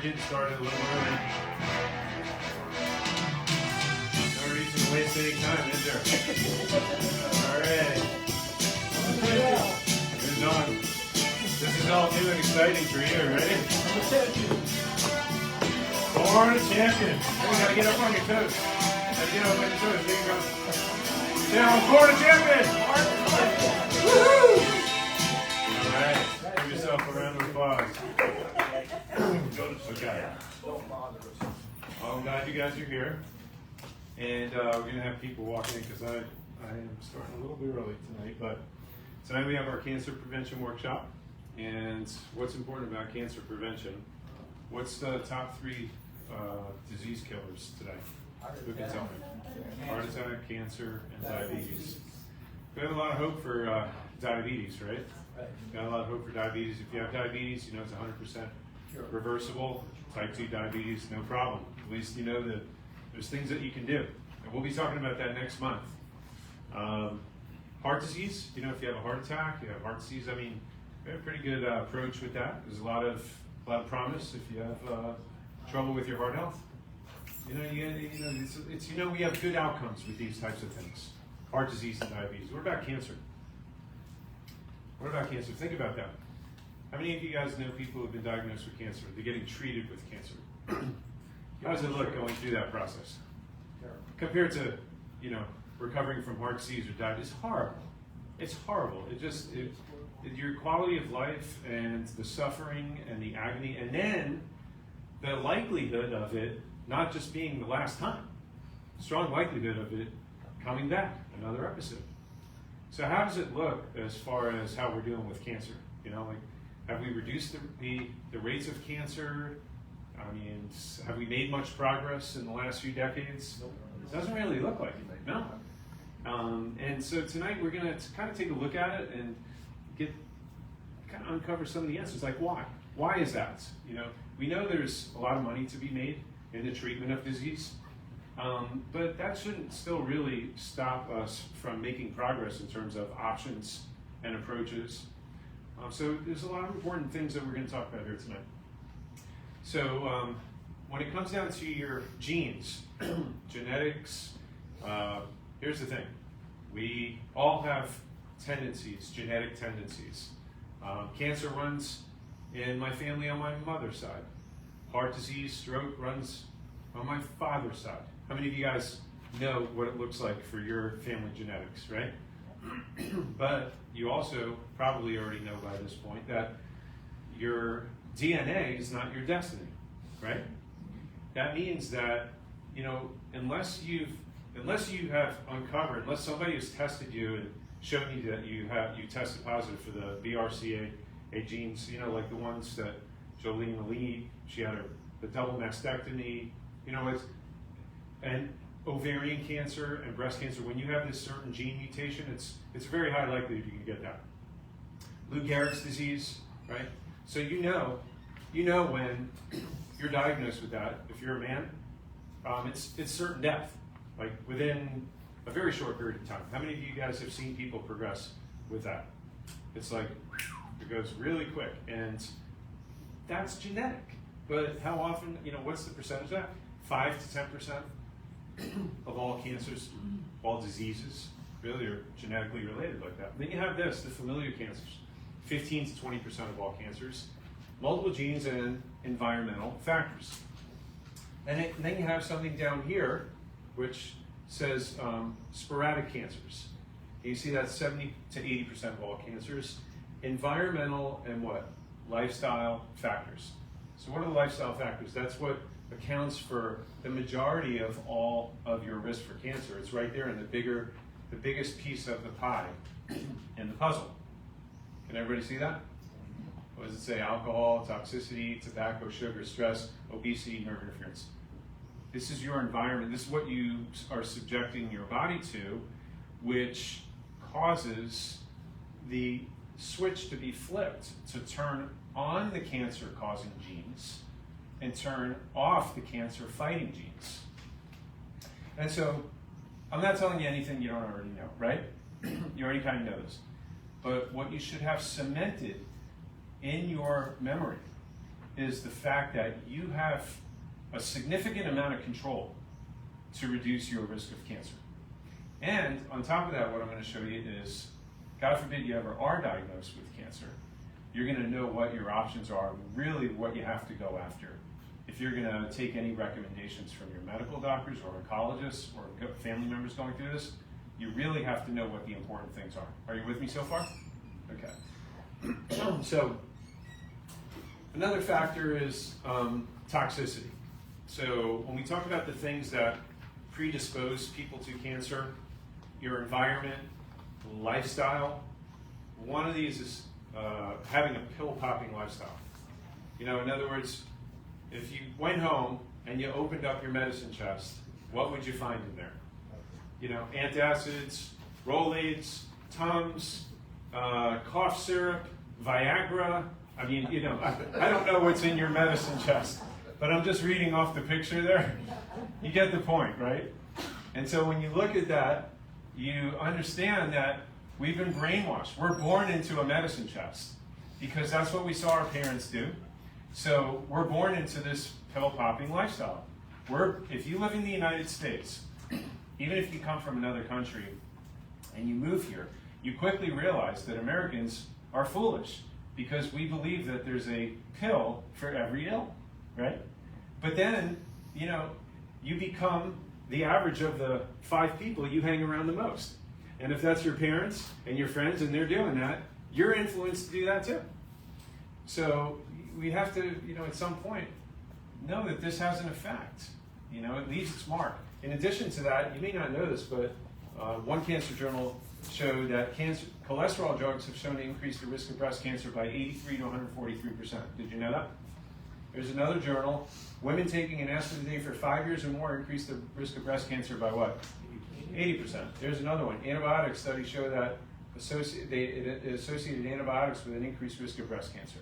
we're getting started a little early. No reason to waste any time, is there? Alright. Good on. This is all new and exciting for you, ready? Born a champion. You gotta get up on your toes. Gotta get up on your toes. There you go. Now, born a champion! Woohoo! Alright. Give yourself a round of applause. Okay. Well, I'm glad you guys are here. And we're going to have people walking in because I am starting a little bit early tonight. But tonight we have our cancer prevention workshop. And what's important about cancer prevention? What's the top 3 disease killers today? Who can tell me? Heart attack, cancer, and diabetes. We have a lot of hope for diabetes, right? Got a lot of hope for diabetes. If you have diabetes, you know it's 100% reversible. Type 2 diabetes, no problem. At least you know that there's things that you can do. And we'll be talking about that next month. Heart disease, you know, if you have a heart attack, you have heart disease, I mean, we have a pretty good approach with that. There's a lot of promise if you have trouble with your heart health. We have good outcomes with these types of things. Heart disease and diabetes. What about cancer? What about cancer? Think about that. How many of you guys know people who have been diagnosed with cancer? They're getting treated with cancer. How does it look going through that process? Compared to, recovering from heart disease or diabetes, it's horrible. It's horrible. Your quality of life and the suffering and the agony, and then the likelihood of it not just being the last time, strong likelihood of it coming back, another episode. So how does it look as far as how we're dealing with cancer? Have we reduced the rates of cancer? I mean, have we made much progress in the last few decades? It doesn't really look like it, no. And so tonight we're going to kind of take a look at it and kind of uncover some of the answers, like why? Why is that? We know there's a lot of money to be made in the treatment of disease, but that shouldn't still really stop us from making progress in terms of options and approaches. So there's a lot of important things that we're going to talk about here tonight. So when it comes down to your genes, genetics, here's the thing. We all have tendencies, genetic tendencies. Cancer runs in my family on my mother's side. Heart disease, stroke runs on my father's side. How many of you guys know what it looks like for your family genetics, right? But you also probably already know by this point that your DNA is not your destiny, right? That means that, unless somebody has tested you and shown you that you tested positive for the BRCA genes, like the ones that Jolene Lee, she had the double mastectomy, and ovarian cancer and breast cancer. When you have this certain gene mutation, it's very high likelihood you can get that. Lou Gehrig's disease, right? So you know when you're diagnosed with that, if you're a man, it's certain death, like within a very short period of time. How many of you guys have seen people progress with that? It's like, it goes really quick, and that's genetic. But how often, what's the percentage of that? 5 to 10% of all cancers, all diseases, really are genetically related like that. Then you have this, the familial cancers, 15 to 20% of all cancers, multiple genes and environmental factors. And then you have something down here, which says sporadic cancers. You see that's 70 to 80% of all cancers. Environmental and what? Lifestyle factors. So what are the lifestyle factors? That's what accounts for the majority of all of your risk for cancer. It's right there in the biggest piece of the pie in the puzzle. Can everybody see that? What does it say? Alcohol, toxicity, tobacco, sugar, stress, obesity, nerve interference. This is your environment. This is what you are subjecting your body to, which causes the switch to be flipped to turn on the cancer-causing genes and turn off the cancer-fighting genes. And so, I'm not telling you anything you don't already know, right? You already kind of know this. But what you should have cemented in your memory is the fact that you have a significant amount of control to reduce your risk of cancer. And on top of that, what I'm going to show you is, God forbid you ever are diagnosed with cancer, you're going to know what your options are, really what you have to go after. If you're going to take any recommendations from your medical doctors or oncologists or family members going through this, you really have to know what the important things are. Are you with me so far? Okay. So another factor is toxicity. So when we talk about the things that predispose people to cancer, your environment, lifestyle, one of these is having a pill-popping lifestyle. You know, in other words, if you went home and you opened up your medicine chest, what would you find in there? You know, antacids, Rolaids, Tums, cough syrup, Viagra. I mean, you know, I don't know what's in your medicine chest, but I'm just reading off the picture there. You get the point, right? And so when you look at that, you understand that we've been brainwashed. We're born into a medicine chest because that's what we saw our parents do. So we're born into this pill-popping lifestyle. If you live in the United States, even if you come from another country and you move here, you quickly realize that Americans are foolish because we believe that there's a pill for every ill, right? But then, you know, you become the average of the 5 people you hang around the most. And if that's your parents and your friends and they're doing that, you're influenced to do that too. So we have to, you know, at some point, know that this has an effect. You know, it leaves its mark. In addition to that, you may not know this, but one cancer journal showed that cholesterol drugs have shown to increase the risk of breast cancer by 83 to 143%. Did you know that? There's another journal, women taking an aspirin a day for 5 years or more increased the risk of breast cancer by what? 80%. There's another one. Antibiotic studies show that it associated antibiotics with an increased risk of breast cancer.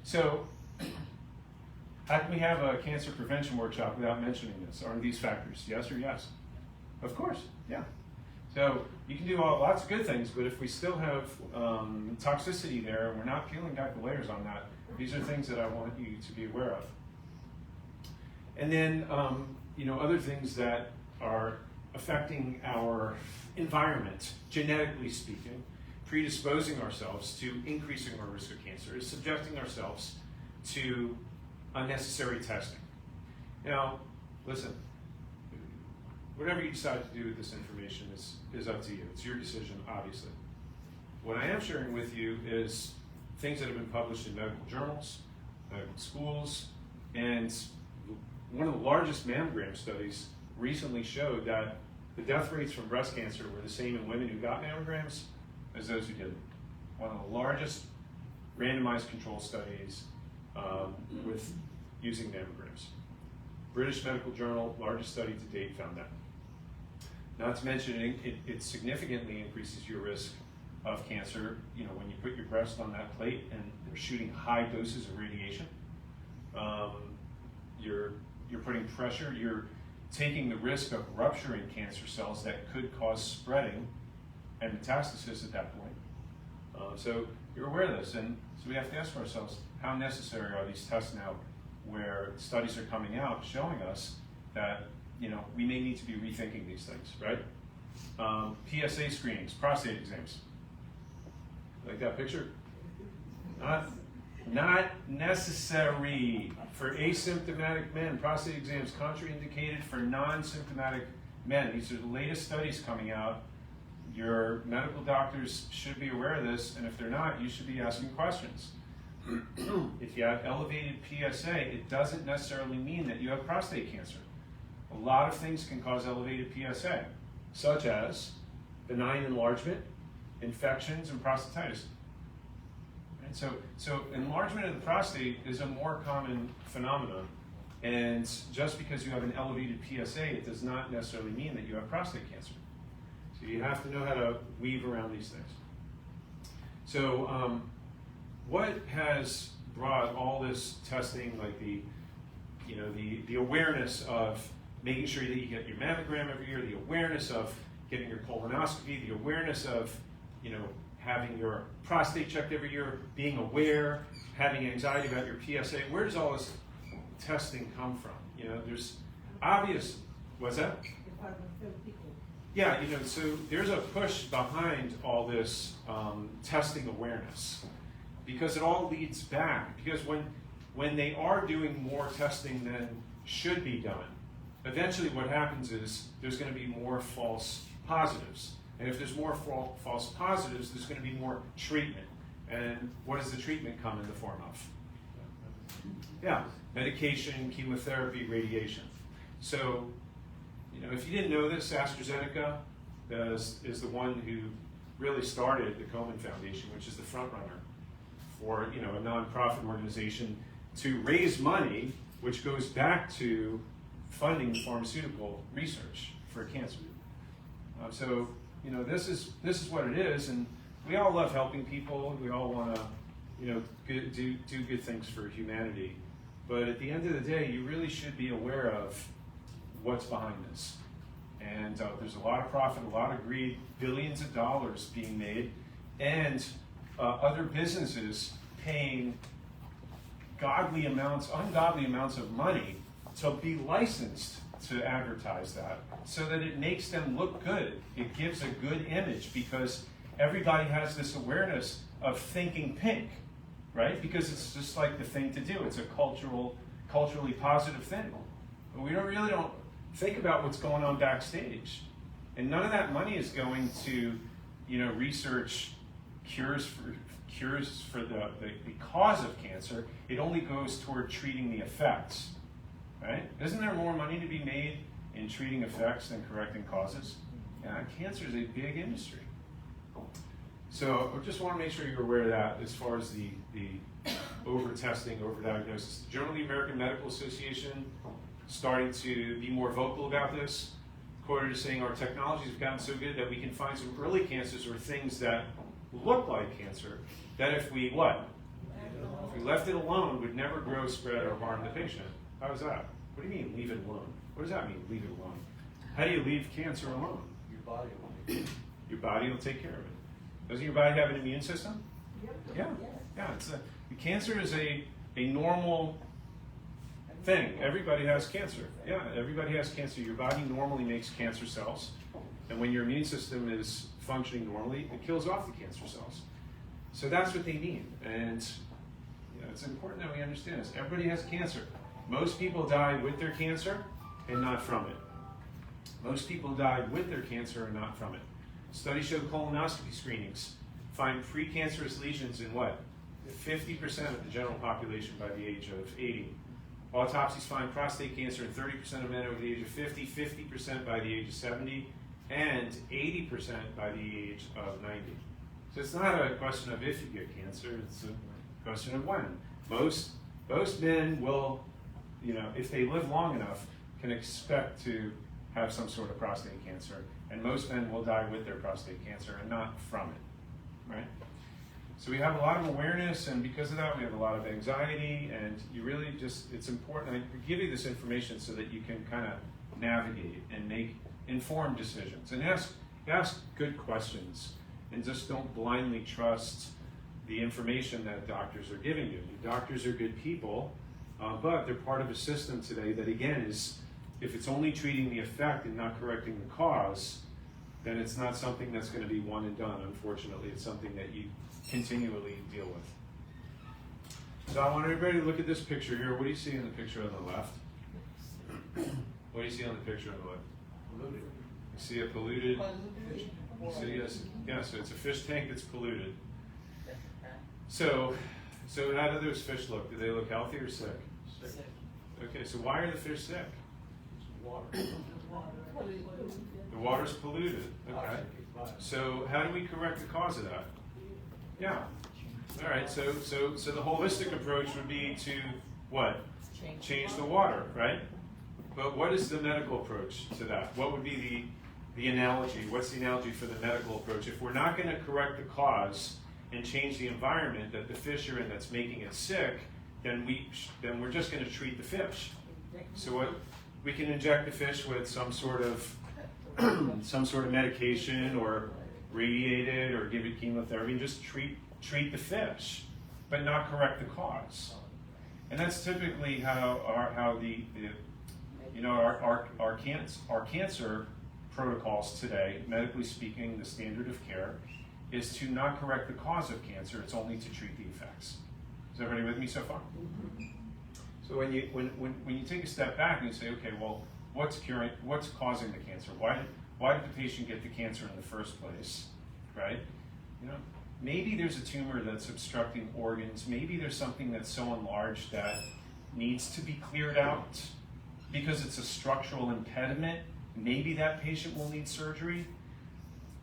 So, how can we have a cancer prevention workshop without mentioning this? Are these factors? Yes or yes? Of course, yeah. So you can do lots of good things, but if we still have toxicity there and we're not peeling back the layers on that, these are things that I want you to be aware of. And then, you know, other things that are affecting our environment, genetically speaking, predisposing ourselves to increasing our risk of cancer is subjecting ourselves to unnecessary testing. Now, listen, whatever you decide to do with this information is up to you. It's your decision, obviously. What I am sharing with you is things that have been published in medical journals, medical schools, and one of the largest mammogram studies recently showed that the death rates from breast cancer were the same in women who got mammograms as those who didn't. One of the largest randomized control studies with using mammograms. British Medical Journal, largest study to date, found that. Not to mention, it significantly increases your risk of cancer. You know, when you put your breast on that plate and they're shooting high doses of radiation, you're putting pressure. You're taking the risk of rupturing cancer cells that could cause spreading and metastasis at that point. So you're aware of this, and so we have to ask ourselves, how necessary are these tests now, where studies are coming out showing us that, you know, we may need to be rethinking these things, right? PSA screenings, prostate exams. Like that picture? Not necessary for asymptomatic men. Prostate exams contraindicated for non-symptomatic men. These are the latest studies coming out. Your medical doctors should be aware of this, and if they're not, you should be asking questions. If you have elevated PSA, it doesn't necessarily mean that you have prostate cancer. A lot of things can cause elevated PSA, such as benign enlargement, infections, and prostatitis. And so enlargement of the prostate is a more common phenomenon, and just because you have an elevated PSA, it does not necessarily mean that you have prostate cancer. So you have to know how to weave around these things. So what has brought all this testing, like the awareness of making sure that you get your mammogram every year, the awareness of getting your colonoscopy, the awareness of, you know, having your prostate checked every year, being aware, having anxiety about your PSA. Where does all this testing come from? You know, there's obvious, what's that? Yeah, you know, so there's a push behind all this testing awareness, because it all leads back. Because when they are doing more testing than should be done, eventually what happens is there's going to be more false positives. And if there's more false positives, there's going to be more treatment. And what does the treatment come in the form of? Yeah, medication, chemotherapy, radiation. So, you know, if you didn't know this, AstraZeneca is the one who really started the Komen Foundation, which is the front runner for, you know, a nonprofit organization to raise money, which goes back to funding pharmaceutical research for cancer. So, you know, this is what it is, and we all love helping people. We all want to, you know, do good things for humanity. But at the end of the day, you really should be aware of what's behind this. And there's a lot of profit, a lot of greed, billions of dollars being made, and other businesses paying ungodly amounts of money to be licensed to advertise that, so that it makes them look good. It gives a good image, because everybody has this awareness of thinking pink, right? Because it's just like the thing to do. It's a culturally positive thing. But we really don't think about what's going on backstage. And none of that money is going to, you know, research cures for the cause of cancer. It only goes toward treating the effects, right? Isn't there more money to be made in treating effects than correcting causes? Yeah, cancer is a big industry. So I just want to make sure you're aware of that as far as the over-testing, over-diagnosis. The Journal of the American Medical Association starting to be more vocal about this, quoted as saying, our technologies have gotten so good that we can find some early cancers or things that look like cancer, that if we what? If we left it alone, would never grow, spread, or harm the patient. How is that? What do you mean, leave it alone? What does that mean, leave it alone? How do you leave cancer alone? Your body will take Your body will take care of it. Doesn't your body have an immune system? Yeah. Yeah. Cancer is a normal thing. Everybody has cancer. Yeah, everybody has cancer. Your body normally makes cancer cells, and when your immune system is functioning normally, it kills off the cancer cells. So that's what they mean, and you know, it's important that we understand this. Everybody has cancer. Most people die with their cancer and not from it. Most people die with their cancer and not from it. Studies show colonoscopy screenings find precancerous lesions in what? 50% of the general population by the age of 80. Autopsies find prostate cancer in 30% of men over the age of 50, 50% by the age of 70, and 80% by the age of 90. So it's not a question of if you get cancer, it's a question of when. Most men will, you know, if they live long enough, can expect to have some sort of prostate cancer, and most men will die with their prostate cancer and not from it, right? So we have a lot of awareness, and because of that, we have a lot of anxiety, and you really just, it's important. I give you this information so that you can kind of navigate and make informed decisions, and ask good questions, and just don't blindly trust the information that doctors are giving you. Doctors are good people, but they're part of a system today that, again, is, if it's only treating the effect and not correcting the cause, then it's not something that's going to be one and done, unfortunately. It's something that you continually deal with. So I want everybody to look at this picture here. What do you see in the picture on the left? What do you see on the picture on the left? polluted. You see a polluted, so yes, so it's a fish tank that's polluted. So how do those fish look? Do they look healthy or sick? Sick. Okay, so why are the fish sick? It's water. The water's polluted. Okay. So how do we correct the cause of that? Yeah. All right. So the holistic approach would be to what? Change the water, right? But what is the medical approach to that? What would be the analogy? What's the analogy for the medical approach? If we're not going to correct the cause and change the environment that the fish are in that's making it sick, then we're just going to treat the fish. So what we can inject the fish with some sort of medication, or radiate it or give it chemotherapy and just treat the fish, but not correct the cause. And that's typically how our cancer protocols today, medically speaking, the standard of care is to not correct the cause of cancer, it's only to treat the effects. Is everybody with me so far? So when you take a step back and you say, okay, well, what's causing the cancer? Why did the patient get the cancer in the first place, right? You know, maybe there's a tumor that's obstructing organs. Maybe there's something that's so enlarged that needs to be cleared out because it's a structural impediment. Maybe that patient will need surgery.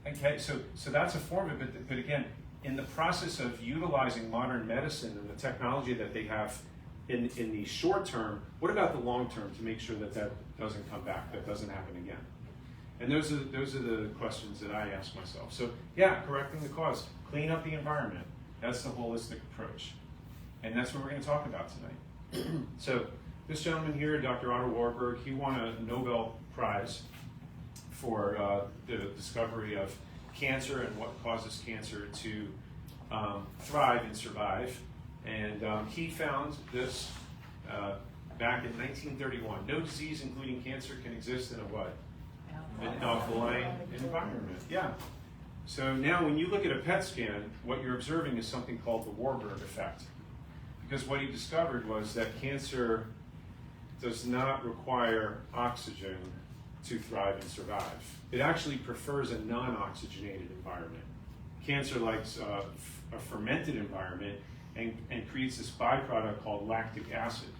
Okay, so that's a form of it. But again, in the process of utilizing modern medicine and the technology that they have in the short term, what about the long term to make sure that doesn't come back, that doesn't happen again? And those are the questions that I ask myself. So yeah, correcting the cause, clean up the environment. That's the holistic approach. And that's what we're going to talk about tonight. So this gentleman here, Dr. Otto Warburg, he won a Nobel Prize for the discovery of cancer and what causes cancer to thrive and survive. And he found this back in 1931. No disease, including cancer, can exist in a what? An alkaline environment. Yeah. So now when you look at a PET scan, what you're observing is something called the Warburg effect. Because what he discovered was that cancer does not require oxygen to thrive and survive. It actually prefers a non-oxygenated environment. Cancer likes a fermented environment and creates this byproduct called lactic acid.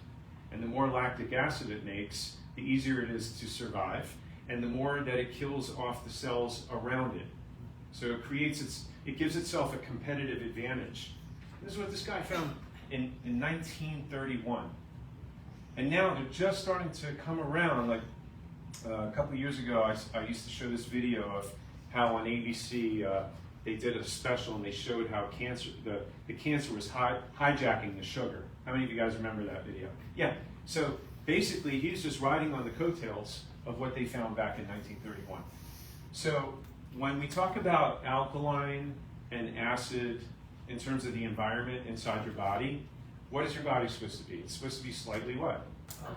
And the more lactic acid it makes, the easier it is to survive, and the more that it kills off the cells around it. So it gives itself a competitive advantage. This is what this guy found in 1931. And now they're just starting to come around. Like a couple of years ago, I used to show this video of how on ABC they did a special and they showed how the cancer was hijacking the sugar. How many of you guys remember that video? Yeah. So basically, he was just riding on the coattails of what they found back in 1931. So when we talk about alkaline and acid in terms of the environment inside your body, what is your body supposed to be? It's supposed to be slightly what?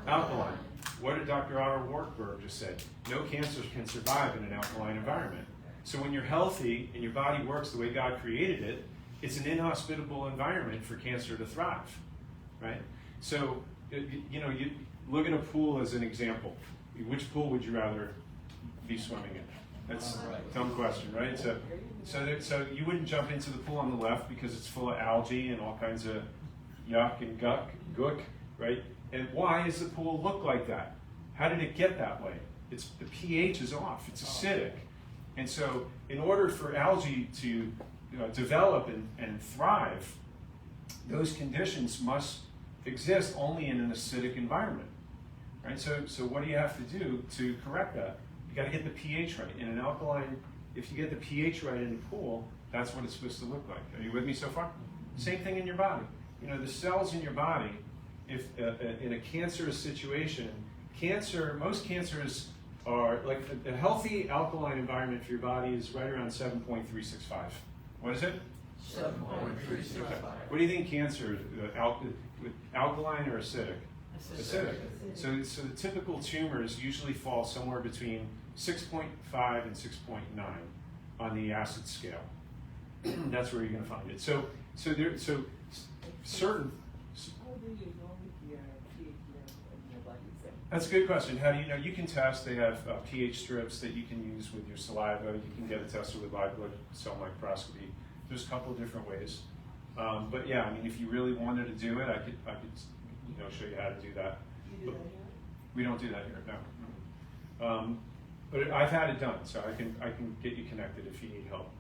Alkaline. What did Dr. Otto Warburg just say? No cancer can survive in an alkaline environment. So when you're healthy and your body works the way God created it, it's an inhospitable environment for cancer to thrive, right? So, you look at a pool as an example. Which pool would you rather be swimming in? That's a dumb question, right? So you wouldn't jump into the pool on the left because it's full of algae and all kinds of yuck and gook, right? And why does the pool look like that? How did it get that way? The pH is off. It's acidic. And so in order for algae to develop and thrive, those conditions must exist only in an acidic environment. Right? So what do you have to do to correct that? You got to get the pH right. In an alkaline, if you get the pH right in the pool, that's what it's supposed to look like. Are you with me so far? Same thing in your body. The cells in your body, if in a cancerous situation, most cancers are like a healthy alkaline environment for your body is right around 7.365. What is it? 7.365. What do you think cancer, alkaline or acidic? Acidic. So the typical tumors usually fall somewhere between 6.5 and 6.9 on the acid scale. That's where you're going to find it. So certain. How do you know if your pH level in your body is at? That's a good question. How do you know? You can test. They have pH strips that you can use with your saliva. You can get it tested with live blood cell microscopy. There's a couple of different ways. But yeah, I mean, if you really wanted to do it, I could show you how to do that. You do that here? We don't do that here, no. But I've had it done, so I can get you connected if you need help.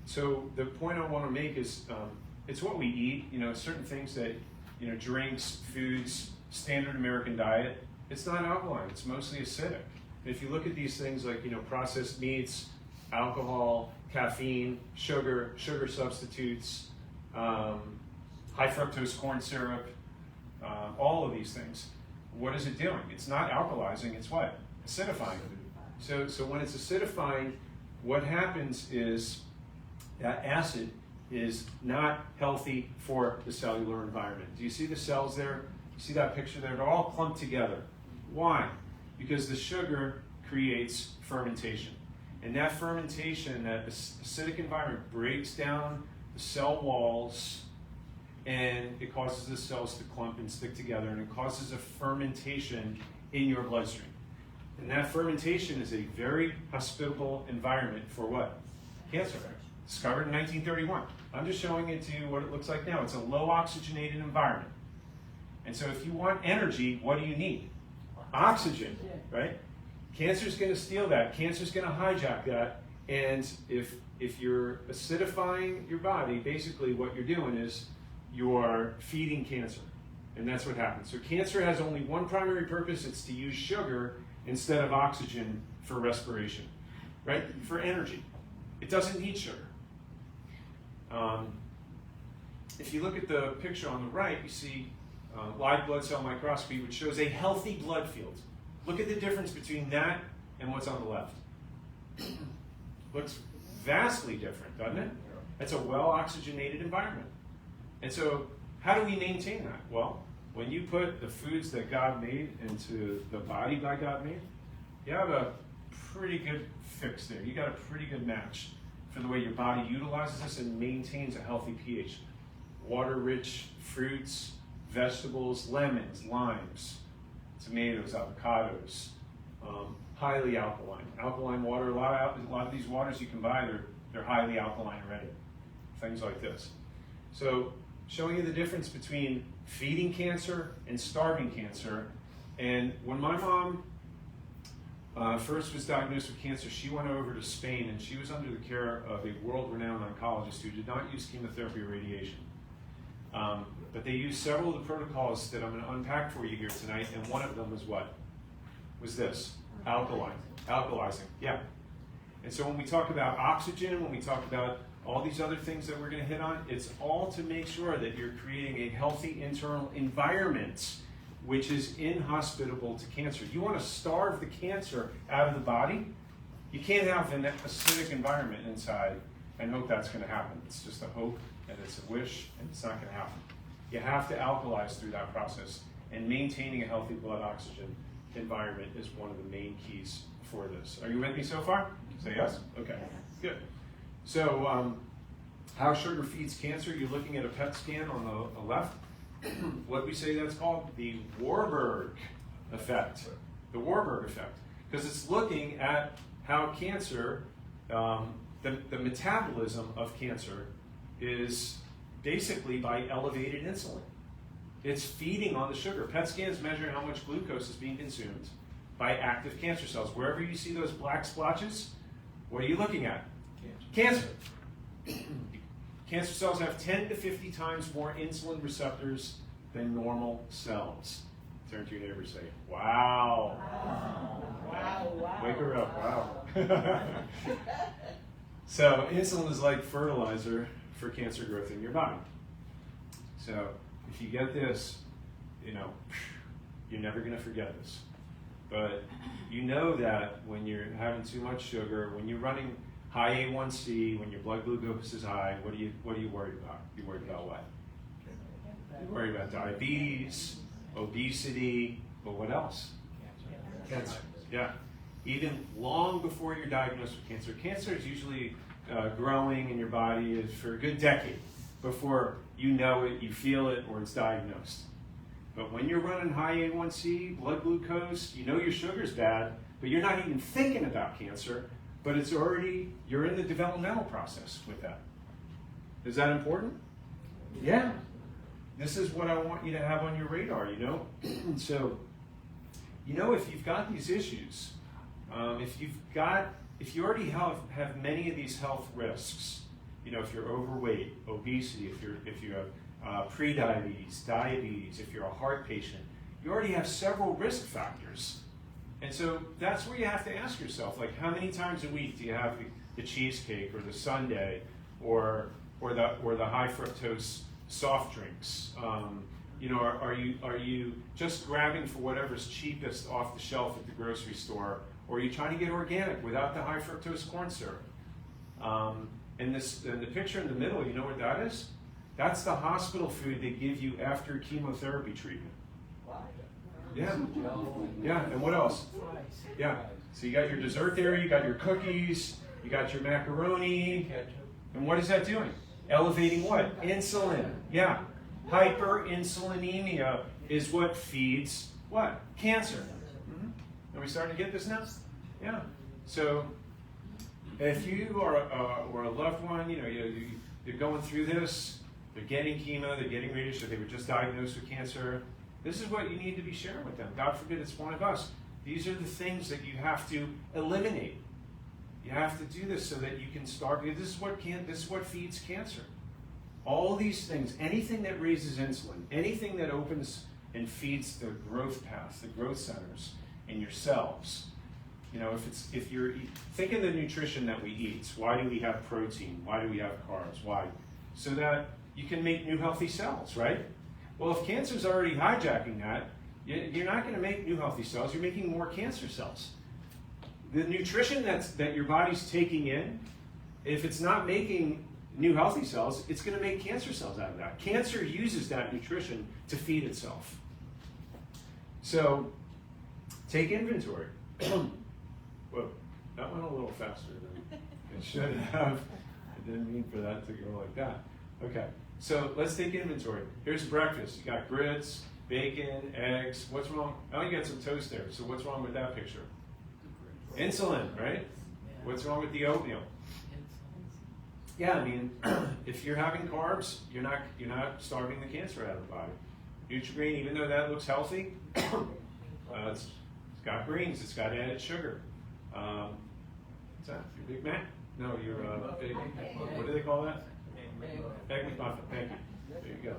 So the point I want to make is it's what we eat. Certain things that drinks, foods, standard American diet. It's not alkaline. It's mostly acidic. And if you look at these things like processed meats, alcohol, caffeine, sugar substitutes, high fructose corn syrup, all of these things. What is it doing? It's not alkalizing, it's what? Acidifying. So when it's acidifying, what happens is that acid is not healthy for the cellular environment. Do you see the cells there? You see that picture there? They're all clumped together. Why? Because the sugar creates fermentation. And that fermentation, that acidic environment, breaks down the cell walls, and it causes the cells to clump and stick together, and it causes a fermentation in your bloodstream. And that fermentation is a very hospitable environment for what? Cancer. Discovered in 1931. I'm just showing it to you what it looks like now. It's a low oxygenated environment. And so if you want energy, what do you need? Oxygen, right? Cancer's going to steal that. Cancer's going to hijack that. And if you're acidifying your body, basically what you're doing is you're feeding cancer. And that's what happens. So cancer has only one primary purpose. It's to use sugar instead of oxygen for respiration, right? For energy. It doesn't need sugar. If you look at the picture on the right, you see live blood cell microscopy, which shows a healthy blood field. Look at the difference between that and what's on the left. Looks vastly different, doesn't it? It's a well-oxygenated environment. And so how do we maintain that? Well, when you put the foods that God made into the body that God made, you have a pretty good fix there. You got a pretty good match for the way your body utilizes this and maintains a healthy pH. Water-rich fruits, vegetables, lemons, limes, tomatoes, avocados, highly alkaline. Alkaline water, a lot of these waters you can buy, they're highly alkaline already. Things like this. So showing you the difference between feeding cancer and starving cancer. And when my mom first was diagnosed with cancer, she went over to Spain, and she was under the care of a world-renowned oncologist who did not use chemotherapy or radiation. But they used several of the protocols that I'm going to unpack for you here tonight, and one of them was what? Was this? Alkalizing. Yeah. And so when we talk about oxygen, when we talk about all these other things that we're going to hit on, it's all to make sure that you're creating a healthy internal environment which is inhospitable to cancer. You want to starve the cancer out of the body? You can't have an acidic environment inside and hope that's going to happen. It's just a hope and it's a wish, and it's not going to happen. You have to alkalize through that process, and maintaining a healthy blood oxygen environment is one of the main keys for this. Are you with me so far? Say yes? Okay, good. So how sugar feeds cancer, you're looking at a PET scan on the left. What do we say that's called? The Warburg effect. The Warburg effect. Because it's looking at how cancer, the metabolism of cancer is basically by elevated insulin. It's feeding on the sugar. PET scans measure how much glucose is being consumed by active cancer cells. Wherever you see those black splotches, what are you looking at? Cancer. Cancer cells have 10 to 50 times more insulin receptors than normal cells. Turn to your neighbor and say, wow. Wow, wow. Wake her up, wow. So insulin is like fertilizer for cancer growth in your body. So if you get this, you're never going to forget this. But you know that when you're having too much sugar, when you're running high A1C, when your blood glucose is high, what are you worried about? You're worried about what? You're worried about diabetes, obesity, but what else? Cancer. Yeah. Even long before you're diagnosed with cancer. Cancer is usually growing in your body for a good decade before you know it, you feel it, or it's diagnosed. But when you're running high A1C, blood glucose, you know your sugar's bad, but you're not even thinking about cancer, but it's already, you're in the developmental process with that. Is that important? Yeah. This is what I want you to have on your radar, So, if you've got these issues, if you already have many of these health risks, if you're overweight, obesity, if you have pre-diabetes, diabetes, if you're a heart patient, you already have several risk factors. And so that's where you have to ask yourself, like, how many times a week do you have the cheesecake or the sundae or the high fructose soft drinks? Are you just grabbing for whatever's cheapest off the shelf at the grocery store, or are you trying to get organic without the high fructose corn syrup? And the picture in the middle, you know what that is? That's the hospital food they give you after chemotherapy treatment. Yeah. Yeah, and what else? Yeah. So you got your dessert there, you got your cookies, you got your macaroni. And what is that doing? Elevating what? Insulin. Yeah. Hyperinsulinemia is what feeds what? Cancer. Are we starting to get this now? Yeah. So if you are or a loved one, you're going through this, they're getting chemo, they're getting radiation, they were just diagnosed with cancer, this is what you need to be sharing with them. God forbid it's one of us. These are the things that you have to eliminate. You have to do this so that you can start. This is what feeds cancer. All these things, anything that raises insulin, anything that opens and feeds the growth paths, the growth centers in your cells. If you're think of the nutrition that we eat. Why do we have protein? Why do we have carbs? Why? So that you can make new healthy cells, right? Well, if cancer's already hijacking that, you're not going to make new healthy cells. You're making more cancer cells. The nutrition that your body's taking in, if it's not making new healthy cells, it's going to make cancer cells out of that. Cancer uses that nutrition to feed itself. So, take inventory. Whoa, that went a little faster than it should have. I didn't mean for that to go like that. Okay, so let's take inventory. Here's breakfast. You got grits, bacon, eggs. What's wrong? Oh, you got some toast there. So what's wrong with that picture? Insulin, right? What's wrong with the oatmeal? Yeah, I mean, if you're having carbs, you're not starving the cancer out of the body. Nutri-Grain, even though that looks healthy, it's got greens, it's got added sugar. What's that? Your Big Mac? No, your big. What do they call that? Egg McMuffin. Thank you. There you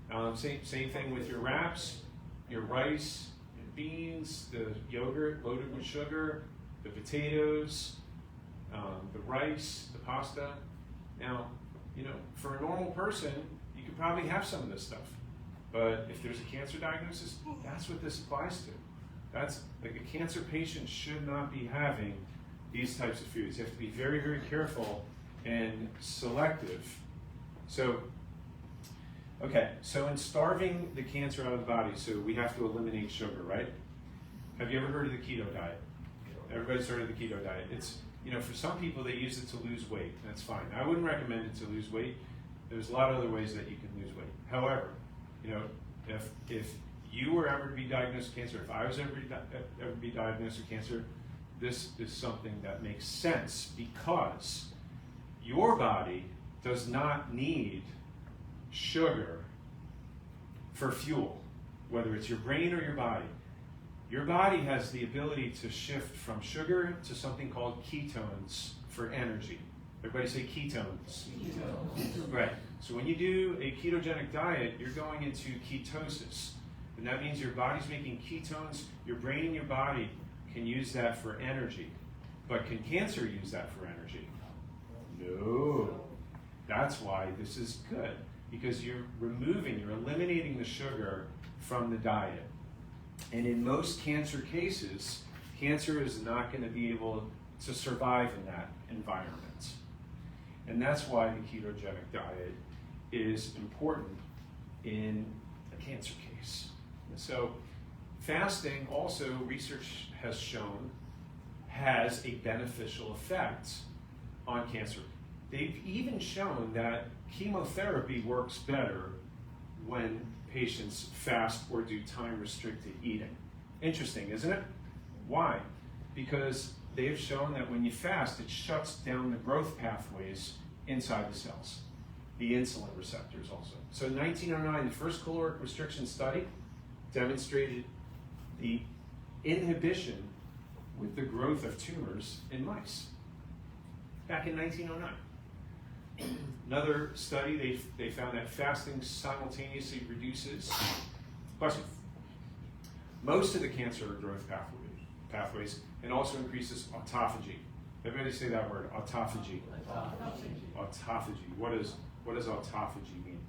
go. Same thing with your wraps, your rice, your beans, the yogurt loaded with sugar, the potatoes, the rice, the pasta. Now, for a normal person, you could probably have some of this stuff. But if there's a cancer diagnosis, that's what this applies to. That's like a cancer patient should not be having these types of foods. You have to be very, very careful and selective. So, okay, so in starving the cancer out of the body, so we have to eliminate sugar, right? Have you ever heard of the keto diet? Everybody's heard of the keto diet. It's, for some people, they use it to lose weight. That's fine. I wouldn't recommend it to lose weight. There's a lot of other ways that you can lose weight. However, if you were ever to be diagnosed with cancer, if I was ever to be diagnosed with cancer, this is something that makes sense because your body does not need sugar for fuel, whether it's your brain or your body. Your body has the ability to shift from sugar to something called ketones for energy. Everybody say ketones. Ketones. Right. So when you do a ketogenic diet, you're going into ketosis. And that means your body's making ketones. Your brain and your body can use that for energy. But can cancer use that for energy? No. That's why this is good. Because you're eliminating the sugar from the diet. And in most cancer cases, cancer is not going to be able to survive in that environment. And that's why the ketogenic diet is important in a cancer case. So fasting also, research has shown, has a beneficial effect on cancer. They've even shown that chemotherapy works better when patients fast or do time-restricted eating. Interesting, isn't it? Why? Because they've shown that when you fast, it shuts down the growth pathways inside the cells, the insulin receptors also. So in 1909, the first caloric restriction study demonstrated the inhibition with the growth of tumors in mice, back in 1909. Another study, they found that fasting simultaneously reduces, question, most of the cancer growth pathways, and also increases autophagy. Everybody say that word, autophagy. Autophagy. What does autophagy mean?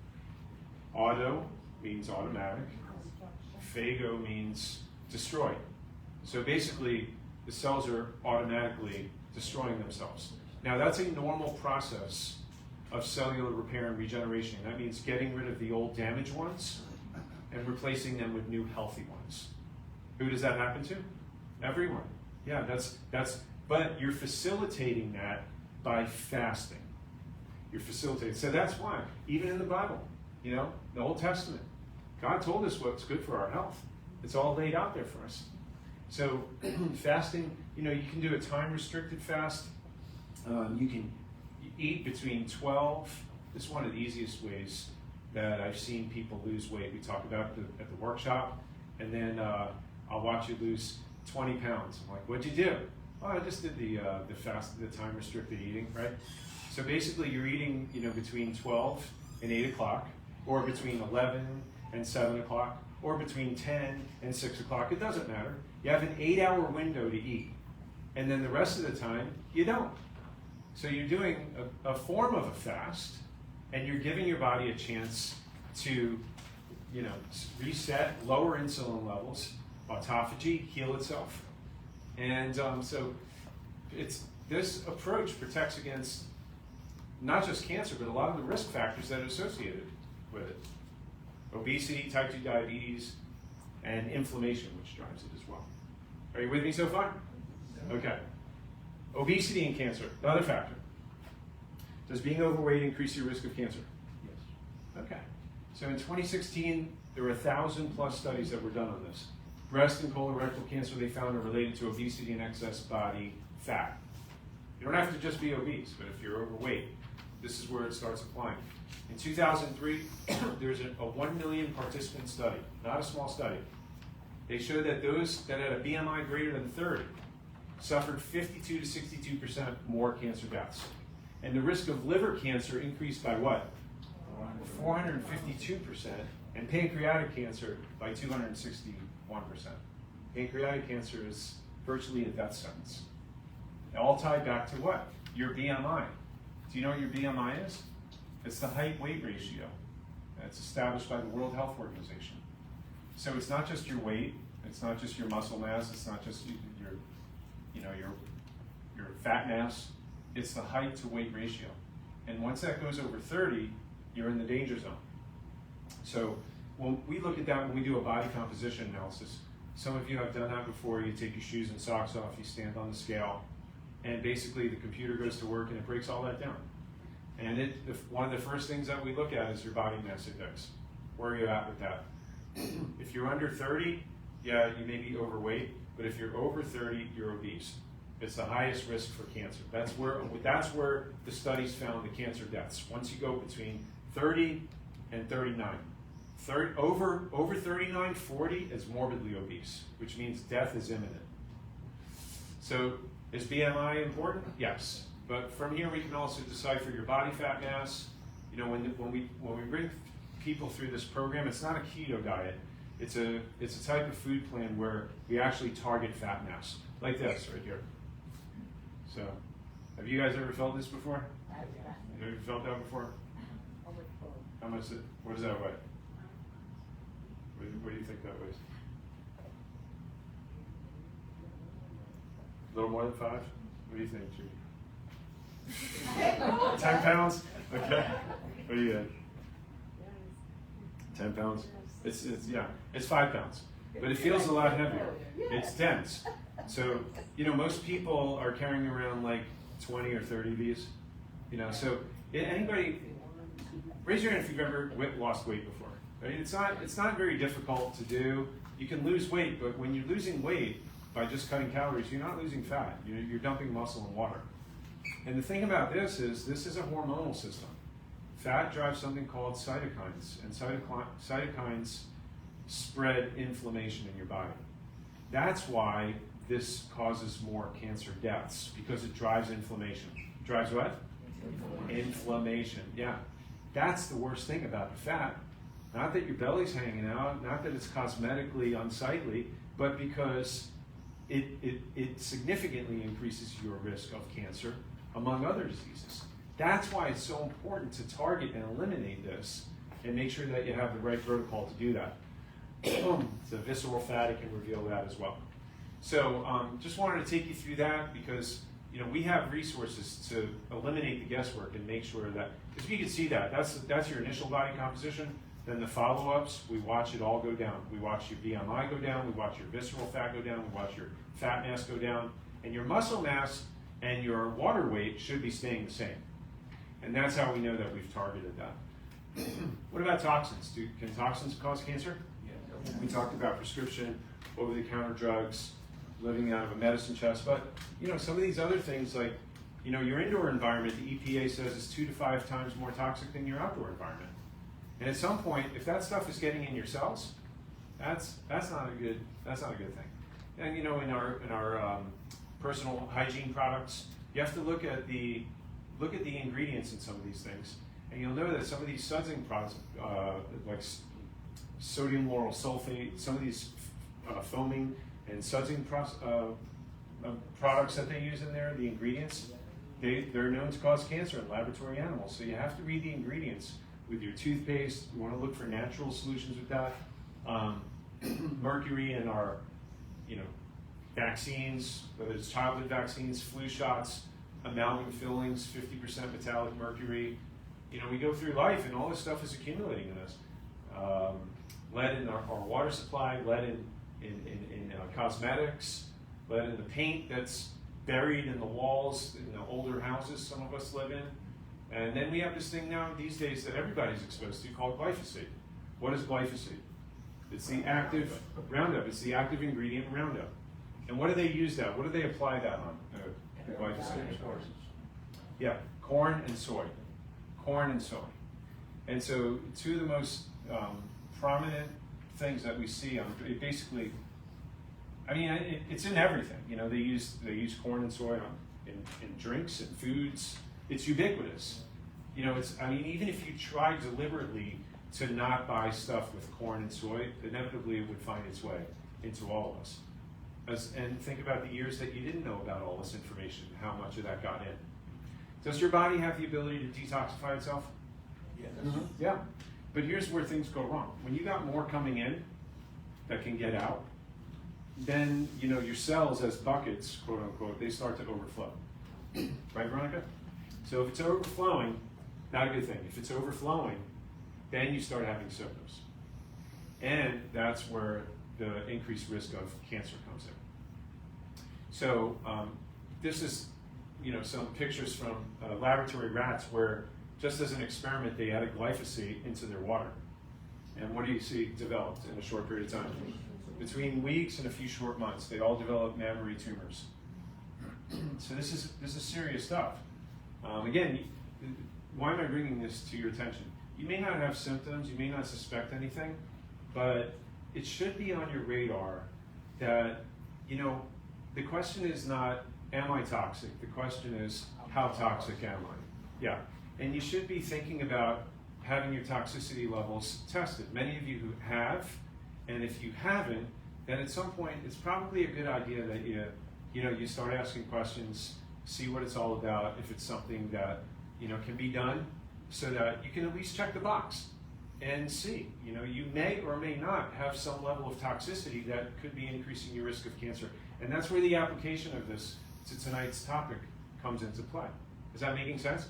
Auto means automatic. Phago means destroy. So basically, the cells are automatically destroying themselves. Now that's a normal process of cellular repair and regeneration. That means getting rid of the old damaged ones and replacing them with new healthy ones. Who does that happen to? Everyone. Yeah, but you're facilitating that by fasting. You're facilitating. So that's why, even in the Bible, you know, the Old Testament, God told us what's good for our health. It's all laid out there for us. So fasting, you know, you can do a time-restricted fast. You can eat between 12. This is one of the easiest ways that I've seen people lose weight. We talk about at the workshop, and then I'll watch you lose 20 pounds. I'm like, what'd you do? Oh, I just did the fast, the time-restricted eating, right? So basically, you're eating, you know, between 12 and 8 o'clock, or between 11 and 7 o'clock, or between 10 and 6 o'clock. It doesn't matter. You have an 8-hour window to eat, and then the rest of the time, you don't. So you're doing a form of a fast, and you're giving your body a chance to, you know, reset, lower insulin levels, autophagy, heal itself. And so this approach protects against not just cancer, but a lot of the risk factors that are associated with it. Obesity, type 2 diabetes, and inflammation, which drives it as well. Are you with me so far? Okay. Obesity and cancer, another factor. Does being overweight increase your risk of cancer? Yes. Okay. So in 2016, there were 1,000 plus studies that were done on this. Breast and colorectal cancer they found are related to obesity and excess body fat. You don't have to just be obese, but if you're overweight, this is where it starts applying. In 2003, there's a 1 million participant study, not a small study. They showed that those that had a BMI greater than 30 suffered 52 to 62% more cancer deaths. And the risk of liver cancer increased by what? 452%, and pancreatic cancer by 261%. Pancreatic cancer is virtually a death sentence. It all tied back to what? Your BMI. Do you know what your BMI is? It's the height-weight ratio. It's established by the World Health Organization. So it's not just your weight, it's not just your muscle mass, it's not just your fat mass, it's the height to weight ratio. And once that goes over 30, you're in the danger zone. So when we look at that, when we do a body composition analysis, some of you have done that before. You take your shoes and socks off, you stand on the scale, and basically the computer goes to work and it breaks all that down. And one of the first things that we look at is your body mass index. Where are you at with that? If you're under 30, yeah, you may be overweight, but if you're over 30, you're obese. It's the highest risk for cancer. That's where the studies found the cancer deaths. Once you go between 30 and 39. Over 39, 40 is morbidly obese, which means death is imminent. So is BMI important? Yes. But from here we can also decipher your body fat mass. You know, when we bring people through this program, it's not a keto diet. It's a type of food plan where we actually target fat mass, like this right here. So, have you guys ever felt this before? Have you ever felt that before? How much? What does that weigh? What do you think that weighs? A little more than 5? What do you think, Judy? 10 pounds? Okay. What do you get? 10 pounds? It's 5 pounds. But it feels a lot heavier. It's dense. So, you know, most people are carrying around like 20 or 30 of these. You know, so anybody, raise your hand if you've ever lost weight before. Right? It's not very difficult to do. You can lose weight, but when you're losing weight by just cutting calories, you're not losing fat. You're dumping muscle and water. And the thing about this is a hormonal system. Fat drives something called cytokines, and cytokines spread inflammation in your body. That's why this causes more cancer deaths, because it drives inflammation. It drives what? Inflammation, yeah. That's the worst thing about the fat. Not that your belly's hanging out, not that it's cosmetically unsightly, but because it significantly increases your risk of cancer, among other diseases. That's why it's so important to target and eliminate this and make sure that you have the right protocol to do that. The visceral fat, it can reveal that as well. So just wanted to take you through that because, you we have resources to eliminate the guesswork and make sure that, because if you can see that, that's your initial body composition, then the follow-ups, we watch it all go down. We watch your BMI go down, we watch your visceral fat go down, we watch your fat mass go down, and your muscle mass and your water weight should be staying the same. And that's how we know that we've targeted that. What about toxins? Can toxins cause cancer? Yeah. We talked about prescription, over-the-counter drugs, living out of a medicine chest, but some of these other things like, your indoor environment, the EPA says is 2 to 5 times more toxic than your outdoor environment. And at some point, if that stuff is getting in your cells, that's not a good thing. And in our personal hygiene products, you have to look at the ingredients in some of these things, and you'll know that some of these sudsing products, like sodium lauryl sulfate, some of these foaming and sudsing products that they use in there, the ingredients, they're known to cause cancer in laboratory animals. So you have to read the ingredients. With your toothpaste, you want to look for natural solutions with that. Mercury in our, vaccines, whether it's childhood vaccines, flu shots, amalgam fillings, 50% metallic mercury. We go through life and all this stuff is accumulating in us. Lead in our water supply, lead in cosmetics, lead in the paint that's buried in the walls in the older houses some of us live in. And then we have this thing now these days that everybody's exposed to called glyphosate. What is glyphosate? It's the active Roundup. It's the active ingredient in Roundup. And what do they use that? What do they apply that on? Glyphosate. Yeah, corn and soy. Corn and soy. And so 2 of the most prominent things that we see on it basically, it's in everything. They use corn and soy in drinks and foods. It's ubiquitous. Even if you try deliberately to not buy stuff with corn and soy, inevitably it would find its way into all of us. And think about the years that you didn't know about all this information, how much of that got in. Does your body have the ability to detoxify itself? Yes. Mm-hmm. Yeah. But here's where things go wrong. When you got more coming in that can get out, then your cells as buckets, quote unquote, they start to overflow. Right, Veronica? So if it's overflowing, not a good thing. If it's overflowing, then you start having symptoms. And that's where the increased risk of cancer comes in. So this is, some pictures from laboratory rats where, just as an experiment, they added glyphosate into their water. And what do you see developed in a short period of time? Between weeks and a few short months, they all developed mammary tumors. So this is serious stuff. Again, why am I bringing this to your attention? You may not have symptoms, you may not suspect anything, but it should be on your radar that, the question is not, am I toxic? The question is, how toxic am I? Yeah, and you should be thinking about having your toxicity levels tested. Many of you who have, and if you haven't, then at some point it's probably a good idea that you start asking questions, see what it's all about, if it's something that can be done, so that you can at least check the box and see. You may or may not have some level of toxicity that could be increasing your risk of cancer. And that's where the application of this to tonight's topic comes into play. Is that making sense?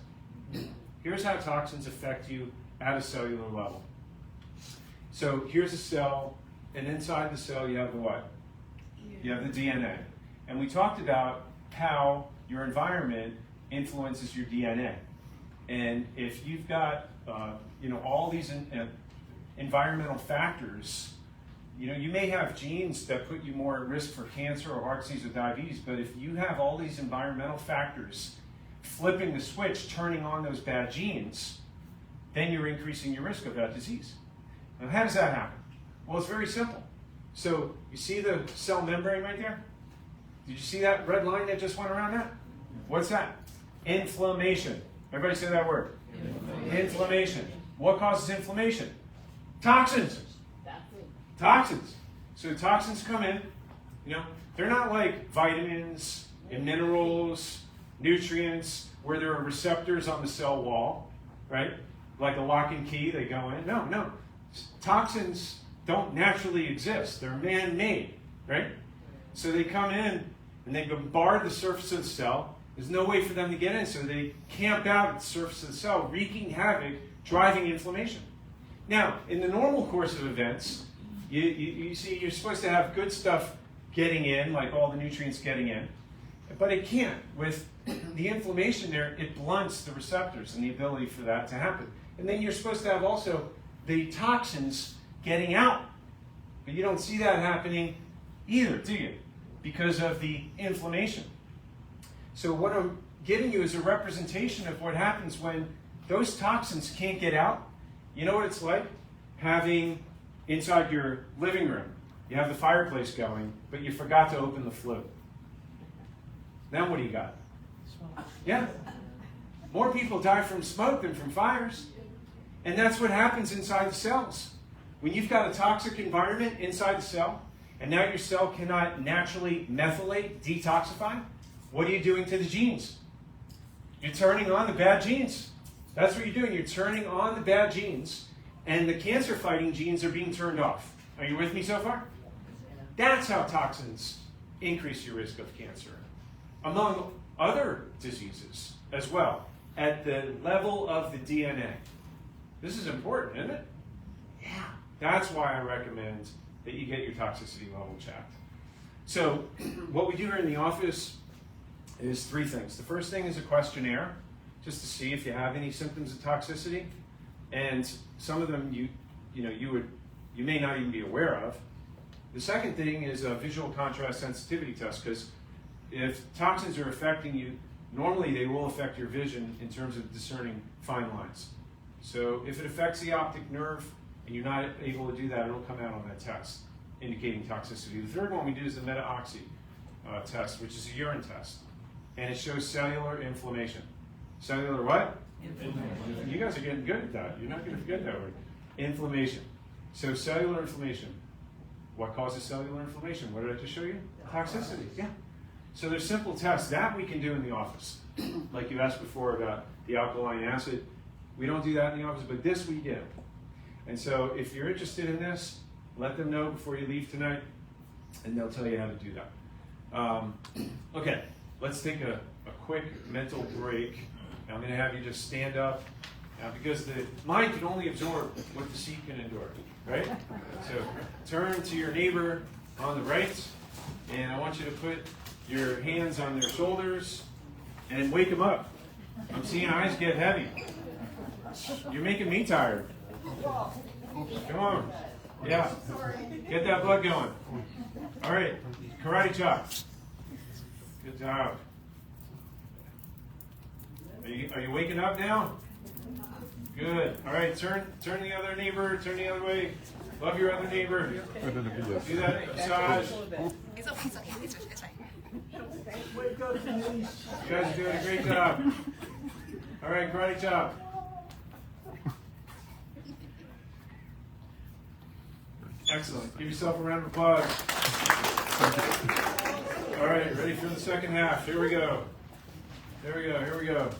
Here's how toxins affect you at a cellular level. So here's a cell, and inside the cell you have the what? You have the DNA. And we talked about how your environment influences your DNA. And if you've got all these environmental factors, you may have genes that put you more at risk for cancer or heart disease or diabetes, but if you have all these environmental factors flipping the switch, turning on those bad genes, then you're increasing your risk of that disease. Now, how does that happen? Well, it's very simple. So you see the cell membrane right there? Did you see that red line that just went around that? What's that? Inflammation. Everybody say that word. Inflammation. What causes inflammation? Toxins. Toxins. So toxins come in, they're not like vitamins and minerals, nutrients, where there are receptors on the cell wall, right? Like a lock and key, they go in. No. Toxins don't naturally exist. They're man-made, right? So they come in and they bombard the surface of the cell There's no way for them to get in, so they camp out at the surface of the cell, wreaking havoc, driving inflammation. Now, in the normal course of events, you see you're supposed to have good stuff getting in, like all the nutrients getting in, but it can't. With the inflammation there, it blunts the receptors and the ability for that to happen. And then you're supposed to have also the toxins getting out. But you don't see that happening either, do you? Because of the inflammation. So what I'm giving you is a representation of what happens when those toxins can't get out. You know what it's like? Having inside your living room, you have the fireplace going, but you forgot to open the flue. Then what do you got? Yeah. More people die from smoke than from fires. And that's what happens inside the cells. When you've got a toxic environment inside the cell, and now your cell cannot naturally methylate, detoxify, what are you doing to the genes? You're turning on the bad genes. That's what you're doing. You're turning on the bad genes, and the cancer-fighting genes are being turned off. Are you with me so far? That's how toxins increase your risk of cancer, among other diseases as well, at the level of the DNA. This is important, isn't it? Yeah. That's why I recommend that you get your toxicity level checked. So what we do here in the office is three things. The first thing is a questionnaire, just to see if you have any symptoms of toxicity, and some of them you may not even be aware of. The second thing is a visual contrast sensitivity test, because if toxins are affecting you, normally they will affect your vision in terms of discerning fine lines. So if it affects the optic nerve and you're not able to do that, it'll come out on that test, indicating toxicity. The third one we do is the meta-oxy test, which is a urine test, and it shows cellular inflammation. Cellular what? Inflammation. You guys are getting good at that. You're not going to forget that word. Inflammation. So cellular inflammation. What causes cellular inflammation? What did I just show you? Toxicity. Yeah. So there's simple tests that we can do in the office. Like you asked before about the alkaline acid. We don't do that in the office, but this we do. And so if you're interested in this, let them know before you leave tonight, and they'll tell you how to do that. Okay, let's take a quick mental break. Now I'm going to have you just stand up, because the mind can only absorb what the seat can endure, right? So turn to your neighbor on the right, and I want you to put your hands on their shoulders and wake them up. I'm seeing eyes get heavy. You're making me tired. Come on. Yeah. Get that blood going. All right. Karate chop. Good job. Are you waking up now? Good. All right. Turn the other neighbor. Turn the other way. Love your other neighbor. Do that massage. It's fine. You guys are doing a great job. All right. Karate chop. Excellent. Give yourself a round of applause. All right, ready for the second half. Here we go. Here we go.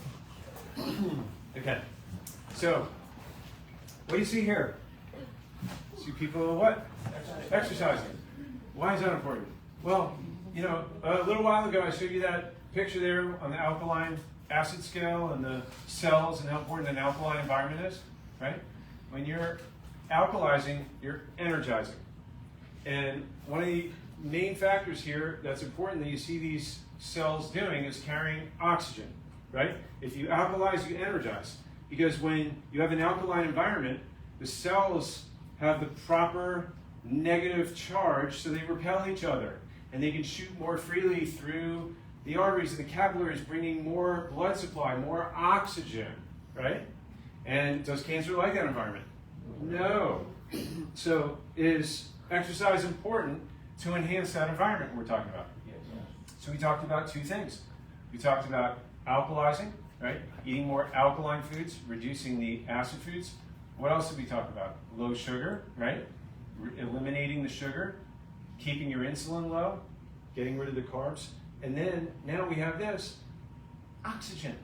Okay. So, what do you see here? See people what? Exercising. Why is that important? Well, a little while ago I showed you that picture there on the alkaline acid scale and the cells and how important an alkaline environment is, right? When you're alkalizing, you're energizing. And one of the main factors here that's important that you see these cells doing is carrying oxygen, right? If you alkalize, you energize. Because when you have an alkaline environment, the cells have the proper negative charge, so they repel each other. And they can shoot more freely through the arteries and the capillaries, bringing more blood supply, more oxygen, right? And does cancer like that environment? No. So is exercise important to enhance that environment we're talking about? So we talked about two things. We talked about alkalizing, right? Eating more alkaline foods, reducing the acid foods. What else did we talk about? Low sugar, right? Eliminating the sugar, keeping your insulin low, getting rid of the carbs. And then now we have this, oxygen.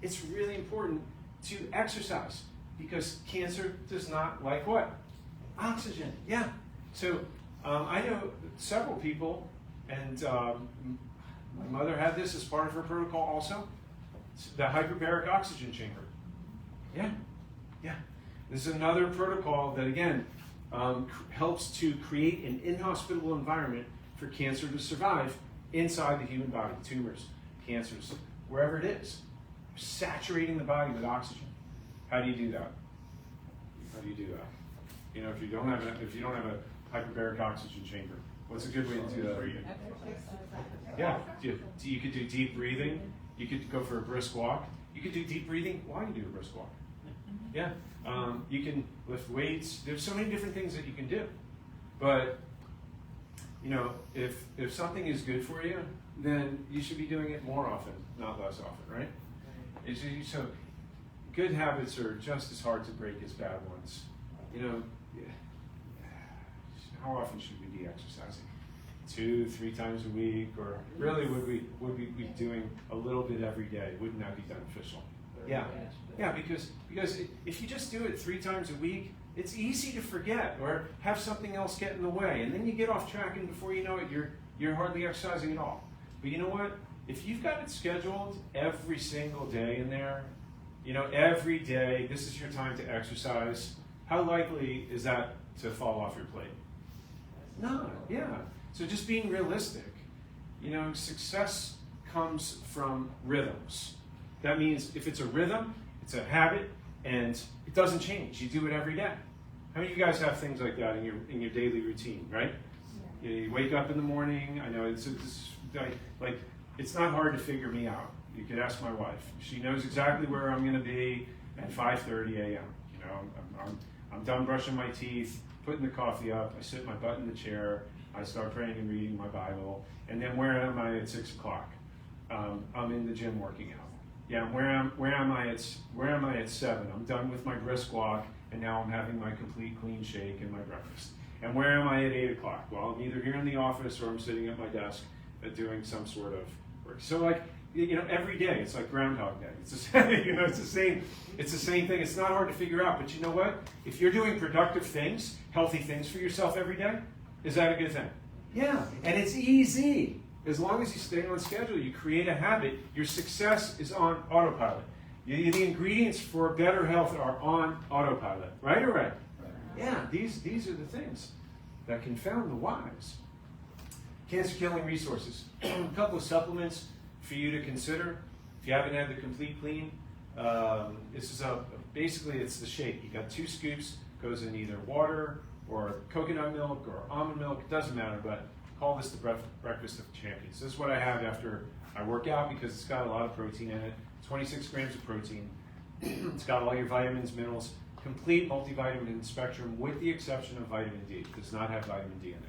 It's really important to exercise, because cancer does not like what? Oxygen, yeah. So I know several people, and My mother had this as part of her protocol also. It's the hyperbaric oxygen chamber. Yeah, yeah. This is another protocol that, again, helps to create an inhospitable environment for cancer to survive inside the human body, tumors, cancers, wherever it is. Saturating the body with oxygen. How do you do that? How do you do that? You know, if you don't have a hyperbaric oxygen chamber, what's a good way to do that? Yeah, you could do deep breathing. You could go for a brisk walk. You could do deep breathing while you do a brisk walk. Yeah, you can lift weights. There's so many different things that you can do. But you know, if something is good for you, then you should be doing it more often, not less often, right? So good habits are just as hard to break as bad ones. You know, how often should we be exercising? 2-3 times a week, or really would we be doing a little bit every day? Wouldn't that be beneficial? Yeah, because if you just do it 3 times a week, it's easy to forget or have something else get in the way, and then you get off track, and before you know it, you're hardly exercising at all. But you know what? If you've got it scheduled every single day in there, you know, every day, this is your time to exercise, how likely is that to fall off your plate? No, yeah. So just being realistic, you know, success comes from rhythms. That means if it's a rhythm, it's a habit, and it doesn't change. You do it every day. How many of you guys have things like that in your daily routine, right? Yeah. You wake up in the morning. I know it's not hard to figure me out. You could ask my wife. She knows exactly where I'm going to be at 5:30 a.m. You know, I'm done brushing my teeth, putting the coffee up. I sit my butt in the chair. I start praying and reading my Bible. And then where am I at 6 o'clock? I'm in the gym working out. Yeah, where am I at 7? I'm done with my brisk walk, and now I'm having my complete clean shake and my breakfast. And where am I at 8 o'clock? Well, I'm either here in the office or I'm sitting at my desk doing some sort of work. So like, you know, every day it's like Groundhog Day. It's the same, you know, it's the same thing. It's not hard to figure out, but you know what? If you're doing productive things, healthy things for yourself every day, is that a good thing? Yeah, and it's easy. As long as you stay on schedule, you create a habit, your success is on autopilot. The ingredients for better health are on autopilot, right or right? Yeah, these are the things that confound the wise. Cancer-killing resources. A couple of supplements for you to consider. If you haven't had the complete clean, this is basically it's the shake. You got 2 scoops, goes in either water or coconut milk or almond milk, it doesn't matter, but call this the breakfast of champions. This is what I have after I work out because it's got a lot of protein in it. 26 grams of protein. It's got all your vitamins, minerals, complete multivitamin spectrum with the exception of vitamin D. It does not have vitamin D in it.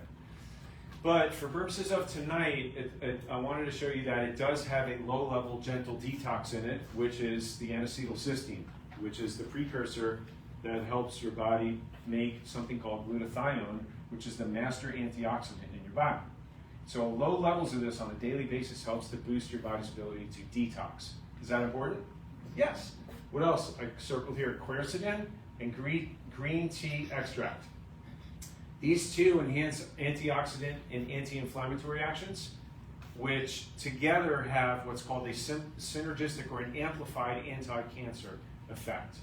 But for purposes of tonight, I wanted to show you that it does have a low-level gentle detox in it, which is the N-acetylcysteine, which is the precursor that helps your body make something called glutathione, which is the master antioxidant in your body. So low levels of this on a daily basis helps to boost your body's ability to detox. Is that important? Yes. What else? I circled here quercetin and green tea extract. These two enhance antioxidant and anti-inflammatory actions, which together have what's called a synergistic or an amplified anti-cancer effect.